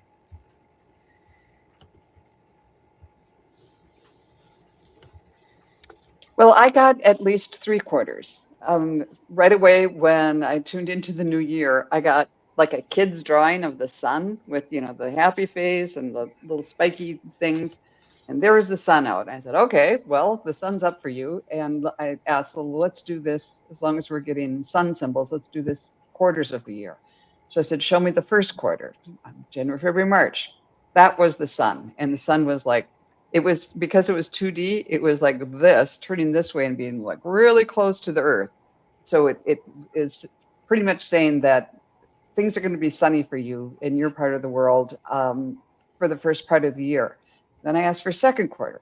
Well, I got at least 3/4. Right away when I tuned into the new year, I got like a kid's drawing of the sun with, the happy face and the little spiky things. And there was the sun out. I said, okay, well, the sun's up for you. And I asked, well, let's do this as long as we're getting sun symbols. Let's do this quarters of the year. So I said, show me the first quarter, January, February, March. That was the sun. And the sun was like, it was, because it was 2D, it was like this, turning this way and being like really close to the earth. So it is pretty much saying that things are going to be sunny for you in your part of the world for the first part of the year. Then I asked for second quarter,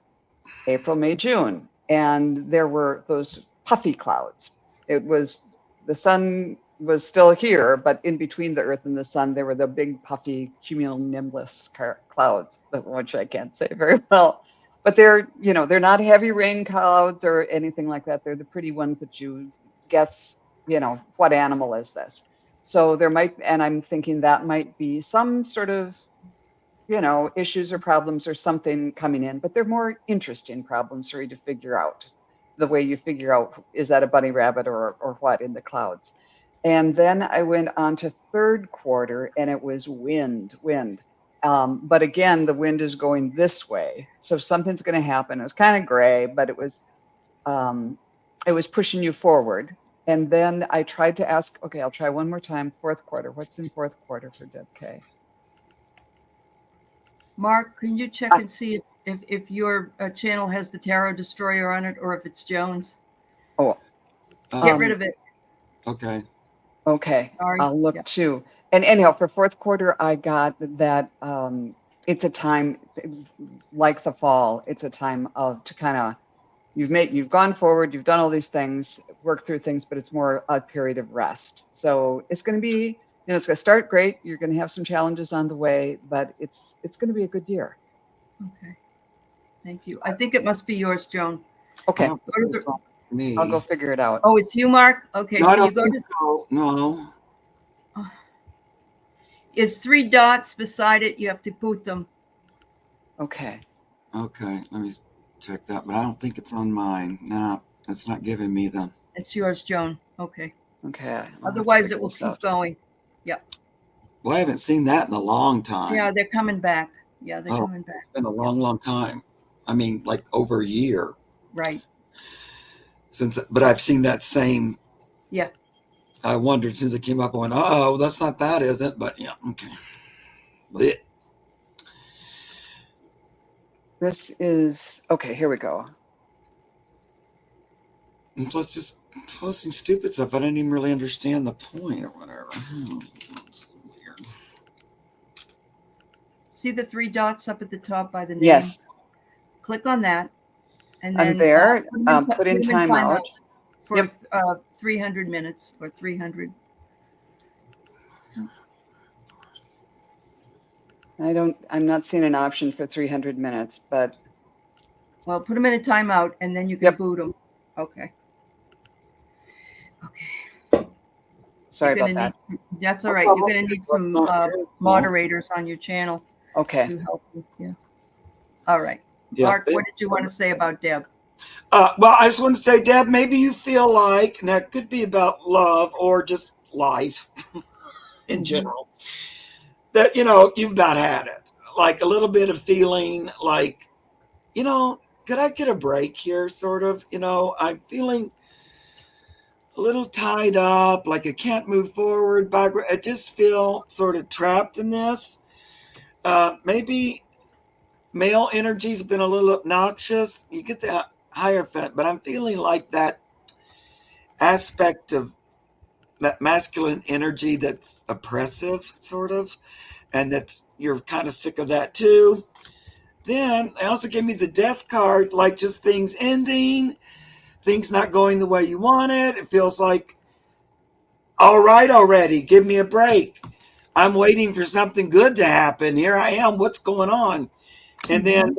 April, May, June, and there were those puffy clouds. It was, the sun was still here, but in between the earth and the sun, there were the big puffy cumulonimbus clouds, which I can't say very well. But they're not heavy rain clouds or anything like that. They're the pretty ones that you guess, what animal is this? So there might, and I'm thinking that might be some sort of, issues or problems or something coming in, but they're more interesting problems for you to figure out. The way you figure out, is that a bunny rabbit or what in the clouds? And then I went on to third quarter and it was wind. But again, the wind is going this way. So something's going to happen. It was kind of gray, but it was pushing you forward. And then I tried to ask, okay, I'll try one more time. Fourth quarter. What's in fourth quarter for Deb K? Mark, can you check and see if your channel has the Tarot Destroyer on it or if it's Joan's? Oh, get rid of it. Okay. Okay. Sorry. I'll look too. And anyhow, for fourth quarter, I got that it's a time like the fall. It's a time of to kind of you've gone forward, you've done all these things, worked through things, but it's more a period of rest. So it's going to be, it's going to start great. You're going to have some challenges on the way, but it's going to be a good year. Okay. Thank you. I think it must be yours, Joan. Okay. Me. I'll go figure it out. Oh, it's you, Mark? Okay. No, so I don't you go think to so. No. It's 3 dots beside it. You have to put them. Okay. Okay. Let me check that, but I don't think it's on mine. No, it's not giving me the. It's yours, Joan. Okay. Okay. Otherwise, it will keep going. Yep. Well, I haven't seen that in a long time. Yeah, they're coming back. Yeah, they're coming back. It's been a long, long time. I mean, like over a year. Right. But I've seen that same. Yeah. I wondered since it came up. I went, oh, that's not that, is it? But yeah, okay. Blech. This is okay. Here we go. And plus, just posting stupid stuff. I didn't even really understand the point or whatever. It's weird. See the 3 dots up at the top by the name? Yes. Click on that. And I'm then there. Put in timeout. For 300 minutes or 300. I'm not seeing an option for 300 minutes, but. Well, put them in a timeout and then you can Yep. boot them. Okay. Sorry You're about gonna that. need that's all No right. You're problem. gonna need Well, some not intentional. moderators on your channel Okay. to help you. Yeah. All right. Yeah. Mark, what did you want to say about Deb? Well, I just want to say, Deb, maybe you feel like, and that could be about love or just life in general, that, you've about had it. Like a little bit of feeling like, could I get a break here, sort of? I'm feeling a little tied up, like I can't move forward. I just feel sort of trapped in this. Maybe male energy's been a little obnoxious. You get that Hierophant, but I'm feeling like that aspect of that masculine energy that's oppressive, sort of, and you're kind of sick of that too. Then they also gave me the death card, like just things ending, things not going the way you want it. It feels like, all right, already, give me a break. I'm waiting for something good to happen. Here I am. What's going on? And then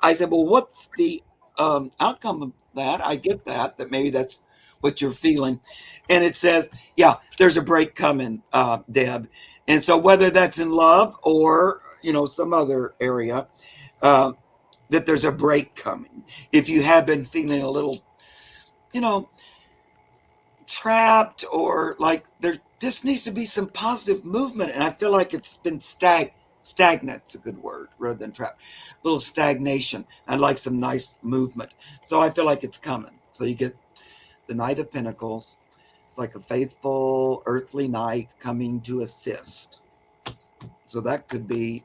I said, well, what's the outcome of that? I get that maybe that's what you're feeling. And it says, yeah, there's a break coming, Deb. And so whether that's in love or, some other area, that there's a break coming. If you have been feeling a little, trapped, or like there just needs to be some positive movement. And I feel like it's been stagnant. It's a good word rather than trapped. A little stagnation. I'd like some nice movement. So I feel like it's coming. So you get the Knight of Pentacles. It's like a faithful earthly knight coming to assist. So that could be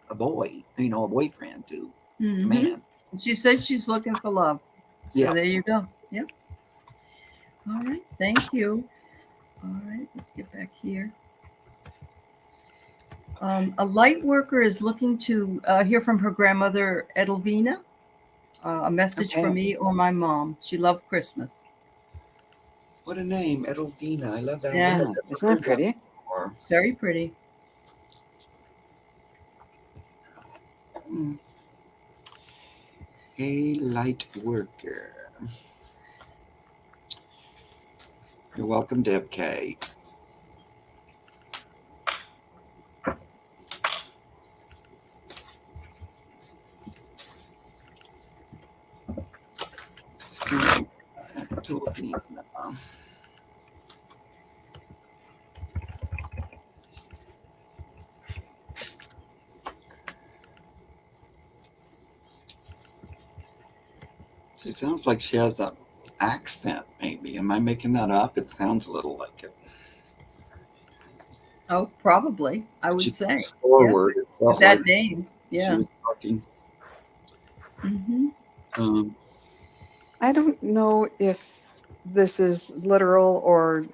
a boy, a boyfriend too. Man. She said she's looking for love. So Yeah. there you go. Yep. All right. Thank you. All right. Let's get back here. A light worker is looking to hear from her grandmother, Edelvina. A message for me or my mom. She loved Christmas. What a name, Edelvina. I love that. Yeah, isn't that pretty? It's very pretty. A light worker. You're welcome, Deb K. She sounds like she has an accent, maybe. Am I making that up? It sounds a little like it. Oh, probably. I would say. Forward. Yeah. With that name. Yeah. She was talking. I don't know if this is literal or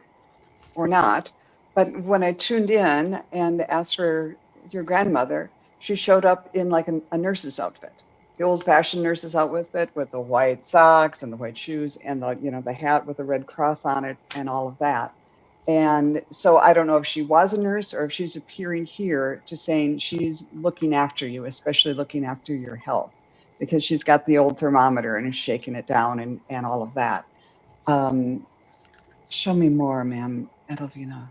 not, but when I tuned in and asked for your grandmother, she showed up in like a nurse's outfit, the old-fashioned nurse's outfit with the white socks and the white shoes and the hat with the red cross on it and all of that. And so I don't know if she was a nurse or if she's appearing here to saying she's looking after you, especially looking after your health, because she's got the old thermometer and is shaking it down and all of that. Show me more, ma'am, Edelvina.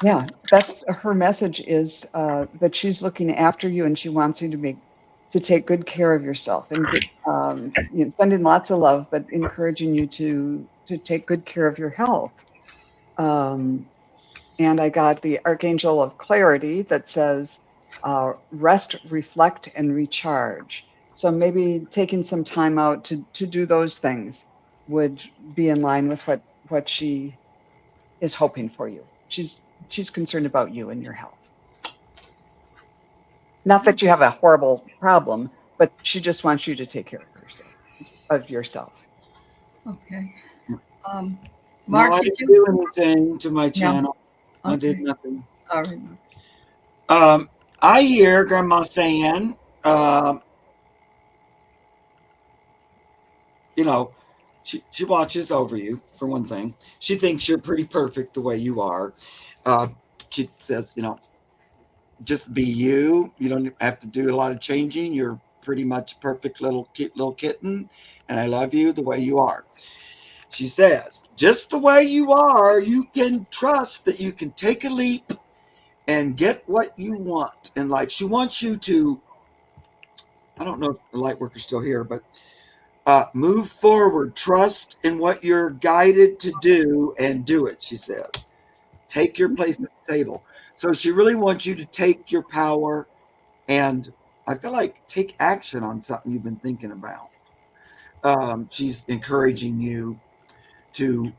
Yeah, that's her message is that she's looking after you and she wants you to take good care of yourself and sending lots of love, but encouraging you to take good care of your health. And I got the Archangel of Clarity that says, rest, reflect, and recharge. So maybe taking some time out to do those things would be in line with what she is hoping for you. She's concerned about you and your health. Not that you have a horrible problem, but she just wants you to take care of yourself. Okay. Mark, I didn't do anything to my channel. No. I did nothing. All right. I hear Grandma saying, she watches over you, for one thing. She thinks you're pretty perfect the way you are. she says, just be you. You don't have to do a lot of changing. You're pretty much perfect little cute little kitten, and I love you the way you are. She says, just the way you are, you can trust that you can take a leap and get what you want in life. She wants you to, I don't know if the light worker's still here, but move forward, trust in what you're guided to do and do it, she says. Take your place at the table. So she really wants you to take your power and I feel like take action on something you've been thinking about. She's encouraging you to,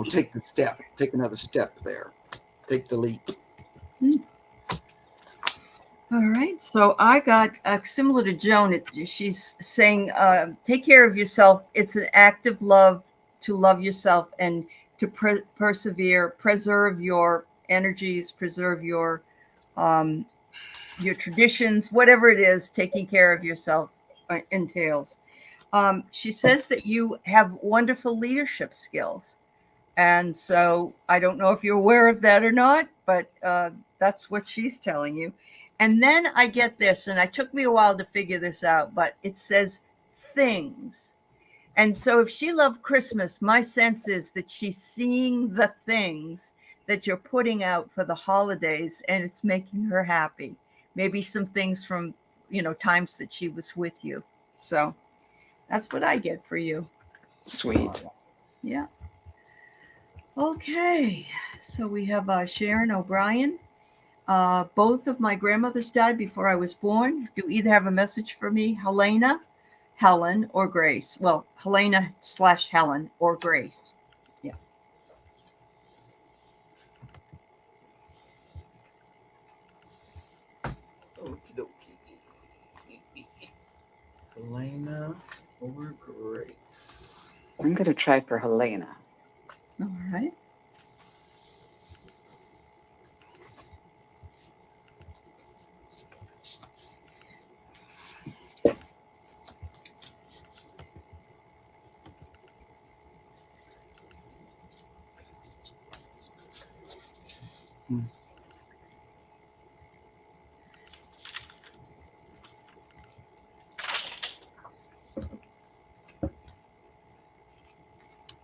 take the step, take another step there, take the leap. All right. So I got similar to Joan. She's saying, take care of yourself. It's an act of love to love yourself and to persevere, preserve your energies, preserve your traditions, whatever it is, taking care of yourself entails. She says that you have wonderful leadership skills. And so I don't know if you're aware of that or not, but that's what she's telling you. And then I get this, and it took me a while to figure this out, but it says things. And so if she loved Christmas, my sense is that she's seeing the things that you're putting out for the holidays, and it's making her happy. Maybe some things from, times that she was with you. So that's what I get for you. Sweet. Yeah. Okay. So we have Sharon O'Brien. Both of my grandmothers died before I was born. Do either have a message for me? Helena, Helen, or Grace? Well, Helena/Helen or Grace. Yeah. Okie dokie. Helena or Grace? I'm going to try for Helena. All right.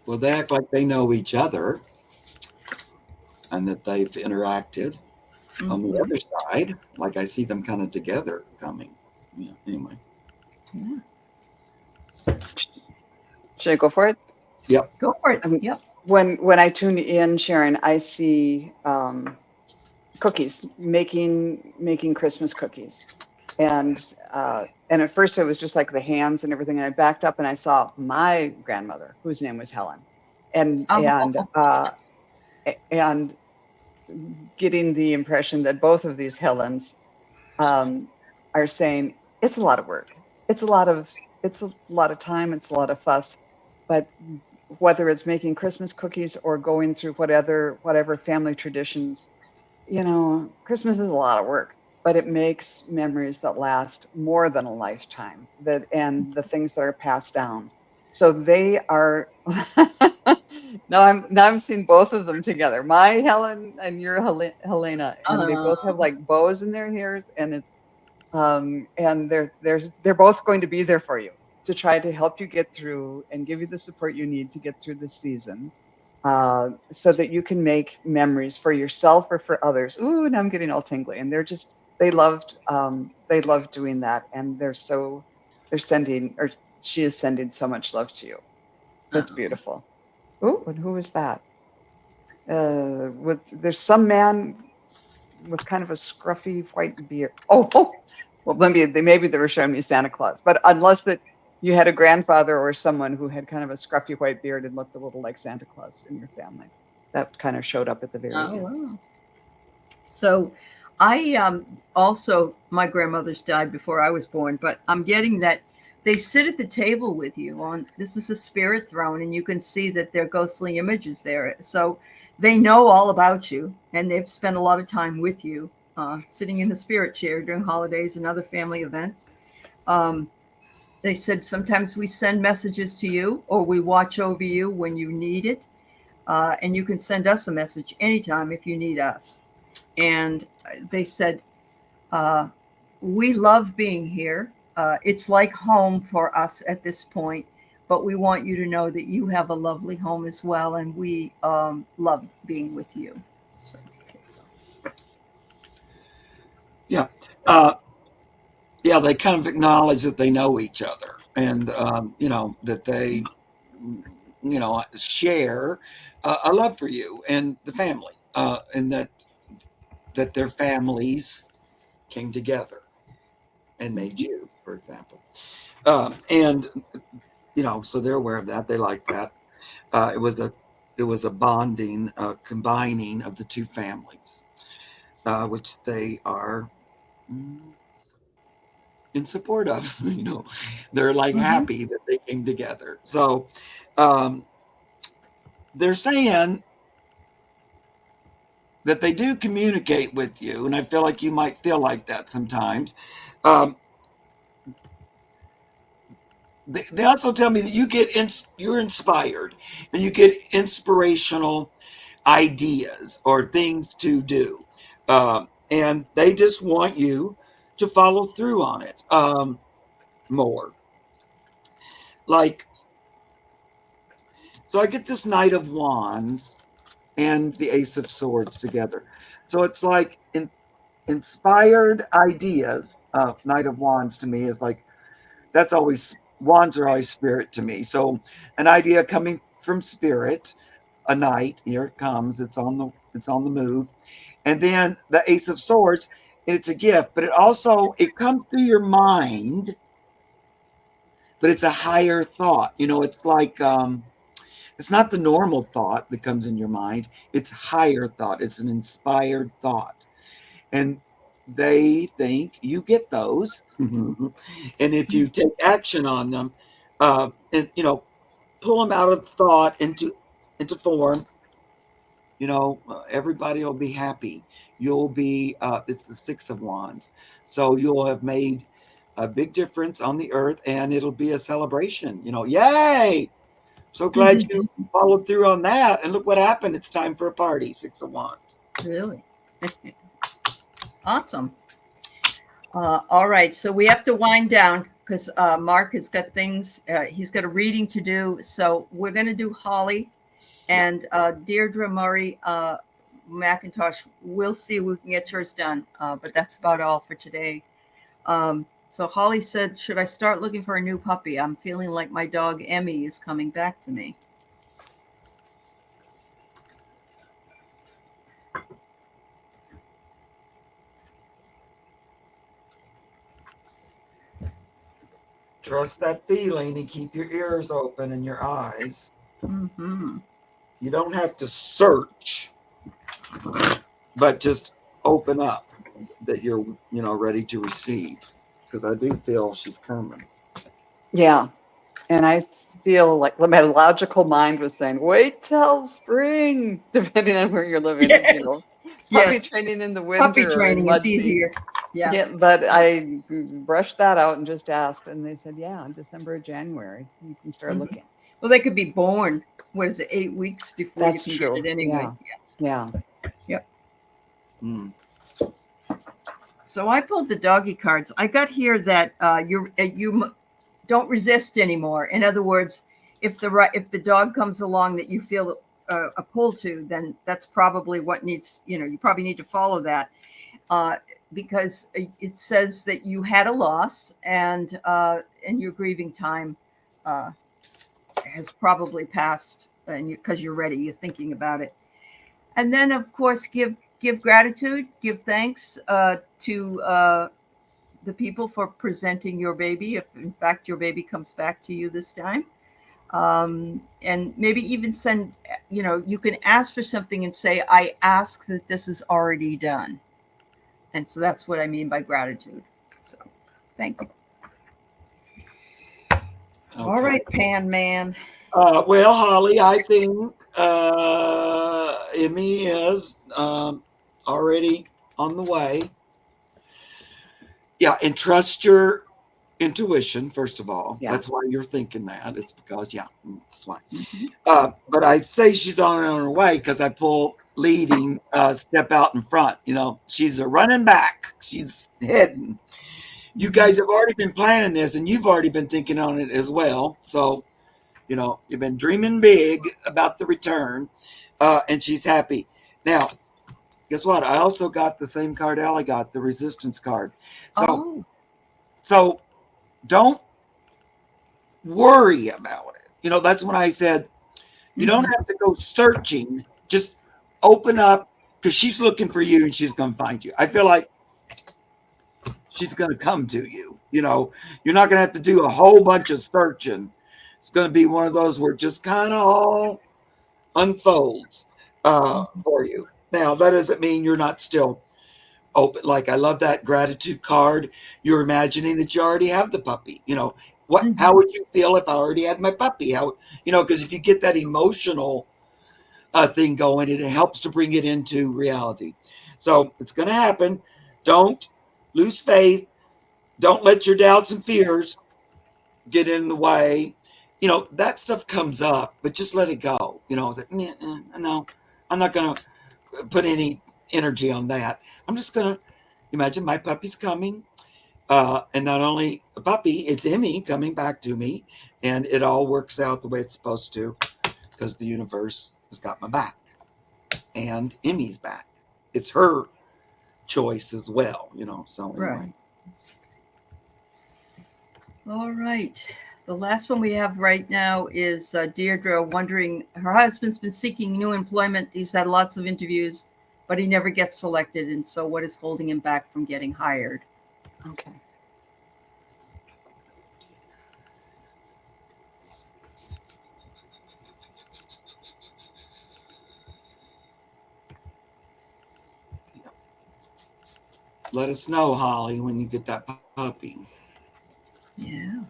Well, they act like they know each other and that they've interacted. Mm-hmm. On the other side, like I see them kind of together coming. Yeah, anyway. Yeah. Should I go for it? Yep. Go for it. Yep. When I tune in, Sharon, I see cookies, making Christmas cookies. And at first it was just like the hands and everything. And I backed up and I saw my grandmother, whose name was Helen, and getting the impression that both of these Helens are saying it's a lot of work. It's a lot of time. It's a lot of fuss. But whether it's making Christmas cookies or going through whatever family traditions, Christmas is a lot of work. But it makes memories that last more than a lifetime, and the things that are passed down. So they are. now I'm seeing both of them together. My Helen and your Helena, and they both have like bows in their hairs, and they're both going to be there for you to try to help you get through and give you the support you need to get through this season. So that you can make memories for yourself or for others. Ooh, now I'm getting all tingly, and they loved doing that, and she is sending so much love to you. That's beautiful. Ooh, and who is that? There's some man with kind of a scruffy white beard. Oh, well, maybe they were showing me Santa Claus, but unless that you had a grandfather or someone who had kind of a scruffy white beard and looked a little like Santa Claus in your family, that kind of showed up at the very end. Wow. So I also, my grandmother's died before I was born, but I'm getting that they sit at the table with you this is a spirit throne, and you can see that their ghostly images there. So they know all about you, and they've spent a lot of time with you, sitting in the spirit chair during holidays and other family events. They said sometimes we send messages to you or we watch over you when you need it. And you can send us a message anytime if you need us. And they said, we love being here. It's like home for us at this point, but we want you to know that you have a lovely home as well, and we love being with you. So, Yeah. Yeah, they kind of acknowledge that they know each other, and that they share a love for you and the family, and that their families came together and made you, for example. And so they're aware of that. They like that. It was a bonding, combining of the two families, which they are in support of. They're like happy that they came together. So they're saying that they do communicate with you, and I feel like you might feel like that sometimes. They also tell me that you're inspired, and you get inspirational ideas or things to do, and they just want you to follow through on it more. Like, so I get this Knight of Wands and the Ace of Swords together. So it's like inspired ideas. Knight of Wands to me is like, that's always, wands are always spirit to me. So an idea coming from spirit, a knight, here it comes, it's on the move. And then the Ace of Swords, it's a gift, but it comes through your mind, but it's a higher thought. It's like, it's not the normal thought that comes in your mind. It's higher thought. It's an inspired thought. And they think you get those. And if you take action on them, and, pull them out of thought into form, everybody will be happy. You'll be, it's the Six of Wands. So you'll have made a big difference on the earth, and it'll be a celebration. Yay! So glad you followed through on that. And look what happened. It's time for a party. Six of Wands. Really? Awesome. All right. So we have to wind down because Mark has got things. He's got a reading to do. So we're going to do Holly and Deirdre Murray McIntosh. We'll see if we can get yours done. But that's about all for today. So Holly said, should I start looking for a new puppy? I'm feeling like my dog Emmy is coming back to me. Trust that feeling and keep your ears open and your eyes. Mm-hmm. You don't have to search, but just open up that you're, ready to receive. Because I do feel she's coming. Yeah. And I feel like my logical mind was saying, wait till spring, depending on where you're living. Yes. Puppy training in the winter. Puppy training is easier. Yeah. But I brushed that out and just asked. And they said, yeah, December or January, you can start looking. Well, they could be born, 8 weeks before That's you can true. get it anyway. Yeah. Yep. So I pulled the doggy cards. I got here that you don't resist anymore. In other words, if the dog comes along that you feel a pull to, then that's probably what needs. You probably need to follow that because it says that you had a loss and your grieving time has probably passed, and because you're ready, you're thinking about it, and then of course give gratitude, give thanks to the people for presenting your baby, if in fact your baby comes back to you this time. And maybe even send, you can ask for something and say, I ask that this is already done. And so that's what I mean by gratitude. So thank you. Okay. All right, Pan Man. Well, Holly, I think Emmy is already on the way. Yeah, and trust your intuition, first of all. Yeah. That's why you're thinking that. It's because, yeah, that's why. Mhm. But I'd say she's on her way because I pull leading, step out in front. You know, she's a running back. She's heading. You guys have already been planning this, and you've already been thinking on it as well. So, you know, you've been dreaming big about the return, and she's happy. Now, guess what? I also got the same card Aley got, the resistance card. So, Oh. so don't worry about it. You know, that's when I said you don't Mhm. have to go searching. Just open up because she's looking for you and she's going to find you. I feel like she's going to come to you. You know, you're not going to have to do a whole bunch of searching. It's going to be one of those where it just kind of all unfolds for you. Now, that doesn't mean you're not still open. Like, I love that gratitude card. You're imagining that you already have the puppy. You know, how Mhm. would you feel if I already had my puppy? How, you know, because if you get that emotional thing going, it helps to bring it into reality. So it's going to happen. Don't lose faith. Don't let your doubts and fears get in the way. You know, that stuff comes up, but just let it go. You know, it's like, no, I'm not going to put any energy on that. I'm just going to imagine my puppy's coming. And not only a puppy, it's Emmy coming back to me. And it all works out the way it's supposed to because the universe has got my back and Emmy's back. It's her choice as well, you know. So anyway. Right. All right. The last one we have right now is Deirdre wondering her husband's been seeking new employment. He's had lots of interviews, but he never gets selected. And so, what is holding him back from getting hired? Okay. Let us know, Holly, when you get that puppy. Yeah.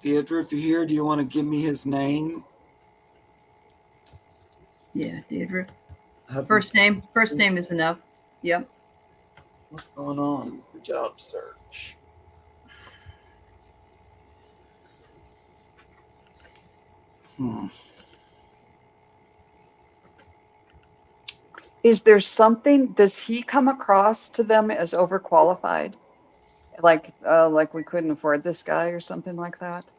Deirdre, if you're here, do you want to give me his name? Yeah, Deirdre. Hubby's First name is enough. Yep. What's going on with the job search? Is there something, does he come across to them as overqualified? Like we couldn't afford this guy or something like that?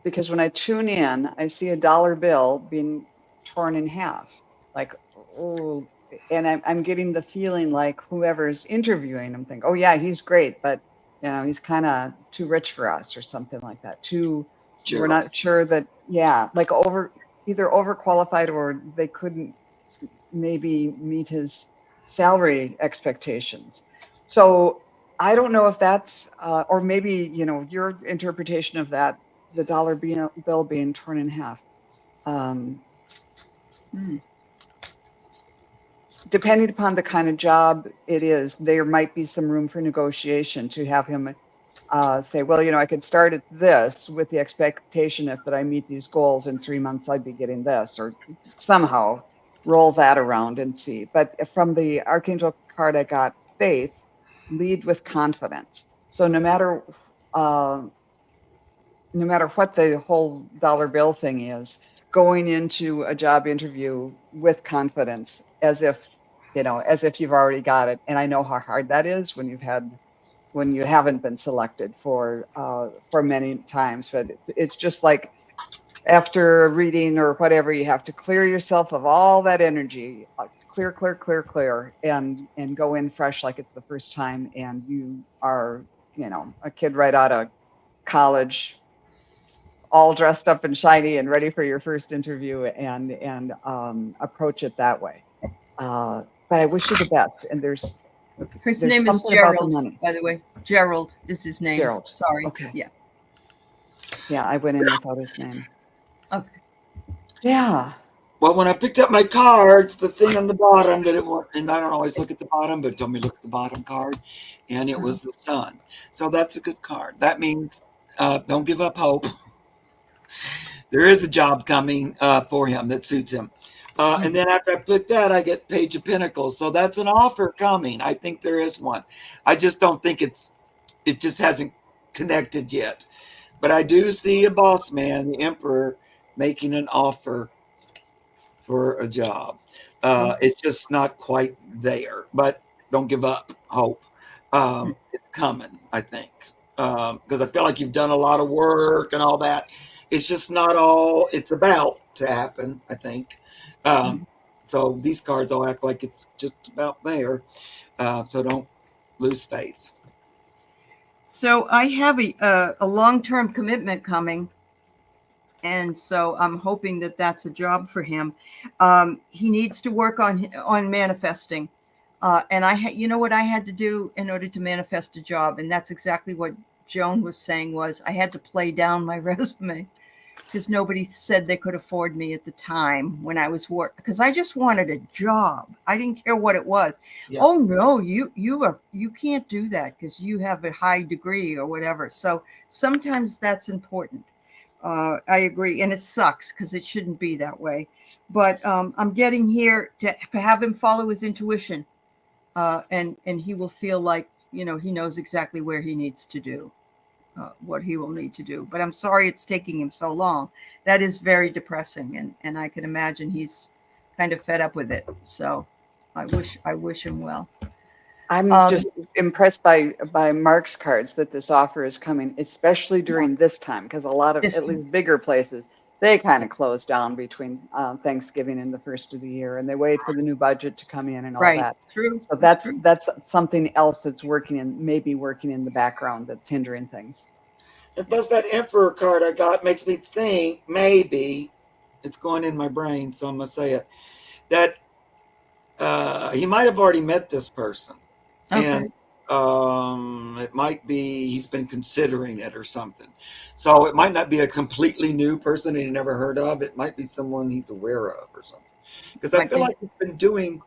Because when I tune in, I see a dollar bill being torn in half. Like, oh, and I'm getting the feeling like whoever's interviewing him think, oh yeah, he's great, but you know, he's kind of too rich for us or something like that. We're Gerald. not sure that, yeah, like either overqualified or they couldn't maybe meet his salary expectations. So I don't know if that's, or maybe, you know, your interpretation of that, the bill being torn in half. Um, Mm. Depending upon the kind of job it is, there might be some room for negotiation to have him say, well, you know, I could start at this with the expectation if that I meet these goals in 3 months, I'd be getting this, or somehow roll that around and see. But from the Archangel card, I got faith, lead with confidence. So uh, no matter what the whole dollar bill thing is, going into a job interview with confidence, as if, you know, as if you've already got it. And I know how hard that is when you haven't been selected for many times. But it's just like after a reading or whatever, you have to clear yourself of all that energy, clear, and go in fresh like it's the first time, and you are, you know, a kid right out of college, all dressed up and shiny and ready for your first interview, and approach it that way. But I wish you the best. And His there's name is something about the Gerald, money. by the way. Gerald is his name. Gerald. Sorry. Okay. Yeah. Yeah, I went in without his name. Okay. Yeah. Well, when I picked up my cards, the thing on the bottom that it was, and I don't always look at the bottom, but it told me to look at the bottom card, and it was the sun. So that's a good card. That means don't give up hope. there is a job coming for him that suits him. And then after I put that, I get Page of Pentacles. So that's an offer coming. I think there is one. I just don't think it just hasn't connected yet. But I do see a boss man, the Emperor, making an offer for a job. It's just not quite there, but don't give up hope. It's coming, I think, because I feel like you've done a lot of work and all that. It's just not all it's about to happen, I think. So these cards all act like it's just about there. So don't lose faith. So I have a long-term commitment coming. And so I'm hoping that that's a job for him. He needs to work on manifesting. And you know what I had to do in order to manifest a job? And that's exactly what Joan was saying, was I had to play down my resume, because nobody said they could afford me at the time when I was working, because I just wanted a job. I didn't care what it was. Yeah. Oh no, you can't do that because you have a high degree or whatever. So sometimes that's important. I agree. And it sucks because it shouldn't be that way. But I'm getting here to have him follow his intuition. And he will feel like, he knows exactly where he needs to do what he will need to do. But I'm sorry it's taking him so long. That is very depressing. And I can imagine he's kind of fed up with it. So I wish him well. I'm just impressed by Mark's cards that this offer is coming, especially during this time, because a lot of, at least bigger places, they kind of close down between Thanksgiving and the first of the year, and they wait for the new budget to come in and all that. True. So that's something else that's maybe working in the background that's hindering things. And plus that Emperor card I got makes me think, maybe, it's going in my brain, so I'm going to say it, that he might have already met this person. Okay. And it might be he's been considering it or something. So it might not be a completely new person that he never heard of. It might be someone he's aware of or something. Because I feel like he's been doing,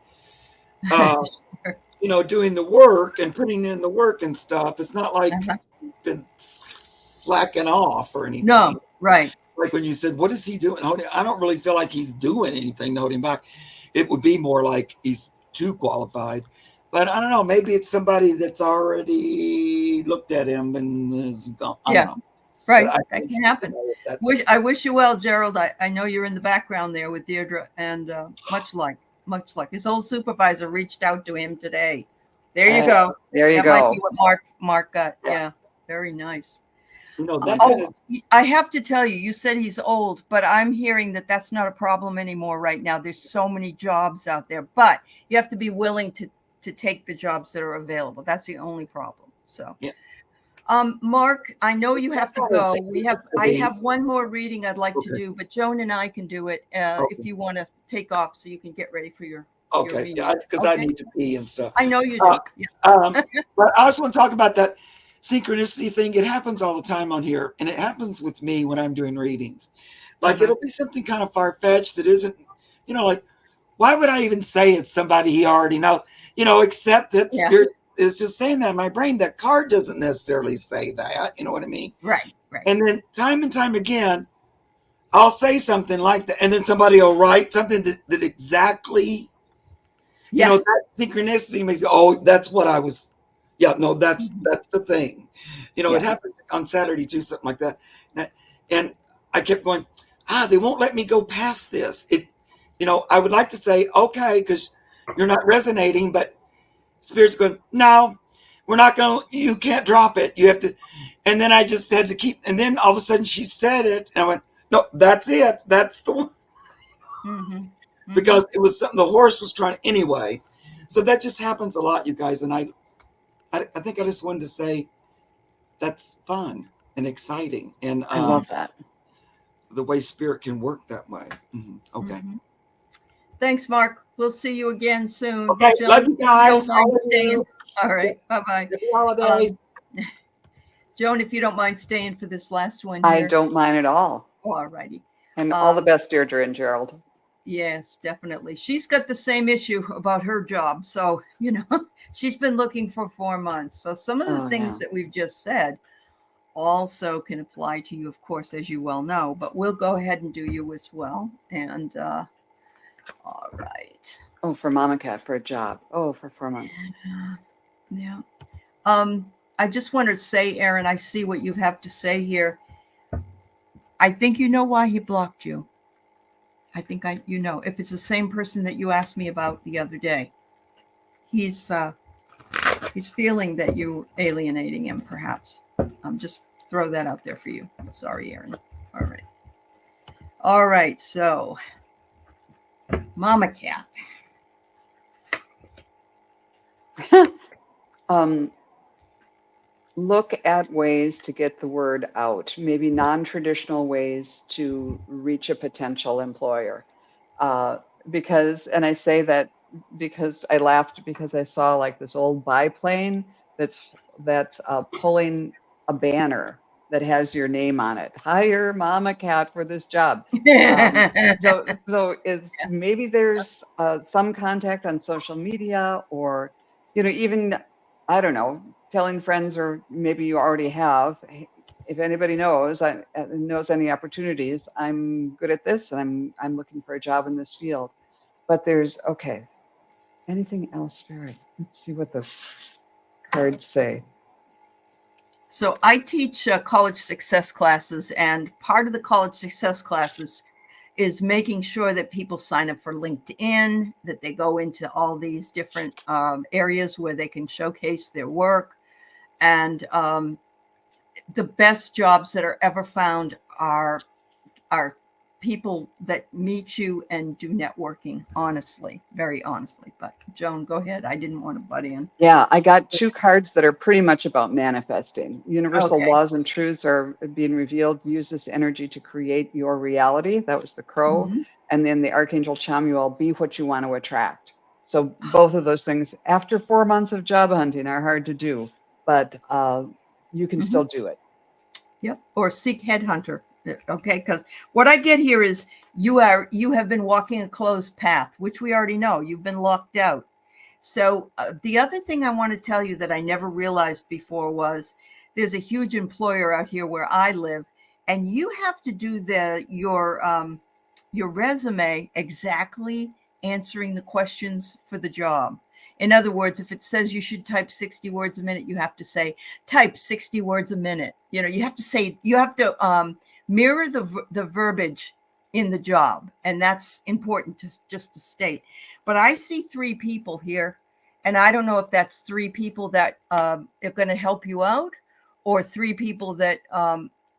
doing the work and putting in the work and stuff. It's not like he's been slacking off or anything. No, right. Like when you said, what is he doing? I don't really feel like he's doing anything to hold him back. It would be more like he's too qualified. But I don't know. Maybe it's somebody that's already looked at him and is gone. I don't know. Right. That can happen. I wish you well, Gerald. I know you're in the background there with Deirdre, and much luck. His old supervisor reached out to him today. There you go. There you go. That might be what Mark got. Yeah. Very nice. I have to tell you, you said he's old, but I'm hearing that that's not a problem anymore right now. There's so many jobs out there, but you have to be willing to take the jobs that are available. That's the only problem. So, Mark, I know you have to go. I have one more reading I'd like to do, but Joan and I can do it if you want to take off so you can get ready for your reading. Because I need to pee and stuff. I know you do. But I also want to talk about that synchronicity thing. It happens all the time on here, and it happens with me when I'm doing readings. Like it'll be something kind of far-fetched that isn't, like, why would I even say it's somebody he already knows? Except that Spirit is just saying that in my brain. That card doesn't necessarily say that. You know what I mean? Right. And then time and time again, I'll say something like that, and then somebody will write something that exactly, that synchronicity makes you, oh, that's what I was. Yeah, no, that's the thing. It happened on Saturday too, something like that. And I kept going, they won't let me go past this. I would like to say, okay, because you're not resonating, but Spirit's going, no, we're not going to, you can't drop it. You have to. And then I just had to keep, and then all of a sudden she said it, and I went, no, that's it. That's the one. Because it was something the horse was trying anyway. So that just happens a lot, you guys. And I think I just wanted to say that's fun and exciting. And I love that. The way Spirit can work that way. Okay. Thanks, Mark. We'll see you again soon. Okay, love you guys. All right. Bye-bye. Happy holidays. Joan, if you don't mind staying for this last one here. I don't mind at all. All righty. And all the best, Deirdre and Gerald. Yes, definitely. She's got the same issue about her job. So, she's been looking for 4 months. So some of the things that we've just said also can apply to you, of course, as you well know, but we'll go ahead and do you as well. And all right. Oh, for Mama Cat for a job. Oh, for 4 months. Yeah. I just wanted to say, Aaron, I see what you have to say here. I think you know why he blocked you. I think you know. If it's the same person that you asked me about the other day, he's feeling that you alienating him, perhaps. Just throw that out there for you. Sorry, Aaron. All right. All right. So, Mama Cat. Look at ways to get the word out, maybe non-traditional ways to reach a potential employer. Because, and I say that because I laughed because I saw like this old biplane that's pulling a banner that has your name on it. Hire Mama Cat for this job. So is maybe there's some contact on social media, or even, I don't know, telling friends, or maybe you already have. "Hey, if anybody knows any opportunities, I'm good at this, and I'm looking for a job in this field." But there's anything else, Spirit? Let's see what the cards say. So I teach college success classes, and part of the college success classes is making sure that people sign up for LinkedIn, that they go into all these different areas where they can showcase their work. And the best jobs that are ever found are people that meet you and do networking, honestly, very honestly. But Joan, go ahead. I didn't want to butt in. Yeah, I got 2 cards that are pretty much about manifesting. Universal laws and truths are being revealed. Use this energy to create your reality. That was the Crow. Mm-hmm. And then the Archangel Chamuel, be what you want to attract. So both of those things, after 4 months of job hunting, are hard to do, but you can still do it. Yep. Or seek headhunter. Okay. Because what I get here is you have been walking a closed path, which we already know. You've been locked out. So the other thing I want to tell you that I never realized before was there's a huge employer out here where I live, and you have to do your resume exactly answering the questions for the job. In other words, if it says you should type 60 words a minute, you have to say type 60 words a minute. You have to mirror the verbiage in the job, and that's important just to state. But I see 3 people here, and I don't know if that's 3 people that are going to help you out, or 3 people that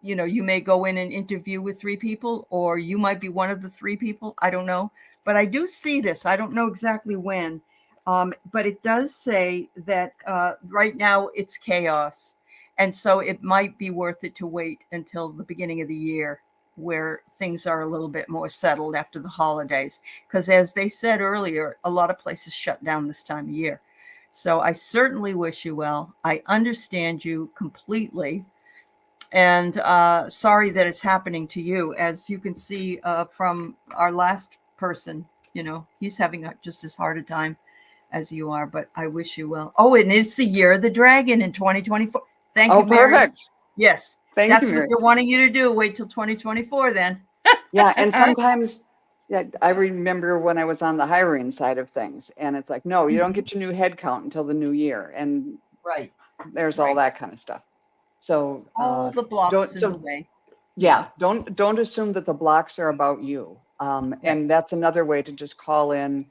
you may go in and interview with 3 people, or you might be one of the 3 people. I don't know, but I do see this. I don't know exactly when, but it does say that right now it's chaos, and so it might be worth it to wait until the beginning of the year, where things are a little bit more settled after the holidays. Because as they said earlier, a lot of places shut down this time of year. So I certainly wish you well. I understand you completely. And sorry that it's happening to you. As you can see from our last person, he's having just as hard a time as you are, but I wish you well. Oh, and it's the year of the dragon in 2024. Thank you, Mary. Perfect. Yes. Thank you, That's Mary. what they're wanting you to do. Wait till 2024 then. Yeah, and sometimes, I remember when I was on the hiring side of things, and it's like, no, you don't get your new head count until the new year, and Right. there's all that kind of stuff. So all the blocks in the way. Yeah, don't assume that the blocks are about you. And that's another way to just call in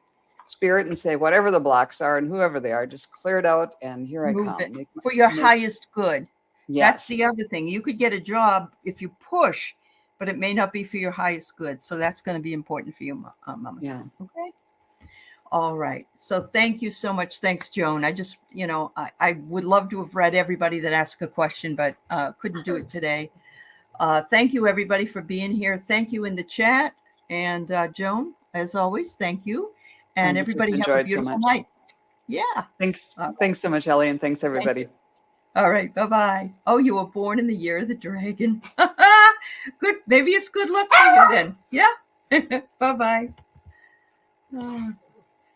Spirit and say, whatever the blocks are and whoever they are, just clear it out, and here I come. It for your highest good. Yes. That's the other thing. You could get a job if you push, but it may not be for your highest good. So that's going to be important for you, Mama. Yeah. Okay. All right. So thank you so much. Thanks, Joan. I just, I would love to have read everybody that asked a question, but couldn't do it today. Thank you, everybody, for being here. Thank you in the chat. And Joan, as always, thank you. And everybody have a beautiful night. Yeah. Thanks. Thanks so much, Aley, and thanks, everybody. All right. Bye-bye. Oh, you were born in the year of the dragon. Good. Maybe it's good luck for you then. Yeah. Bye-bye.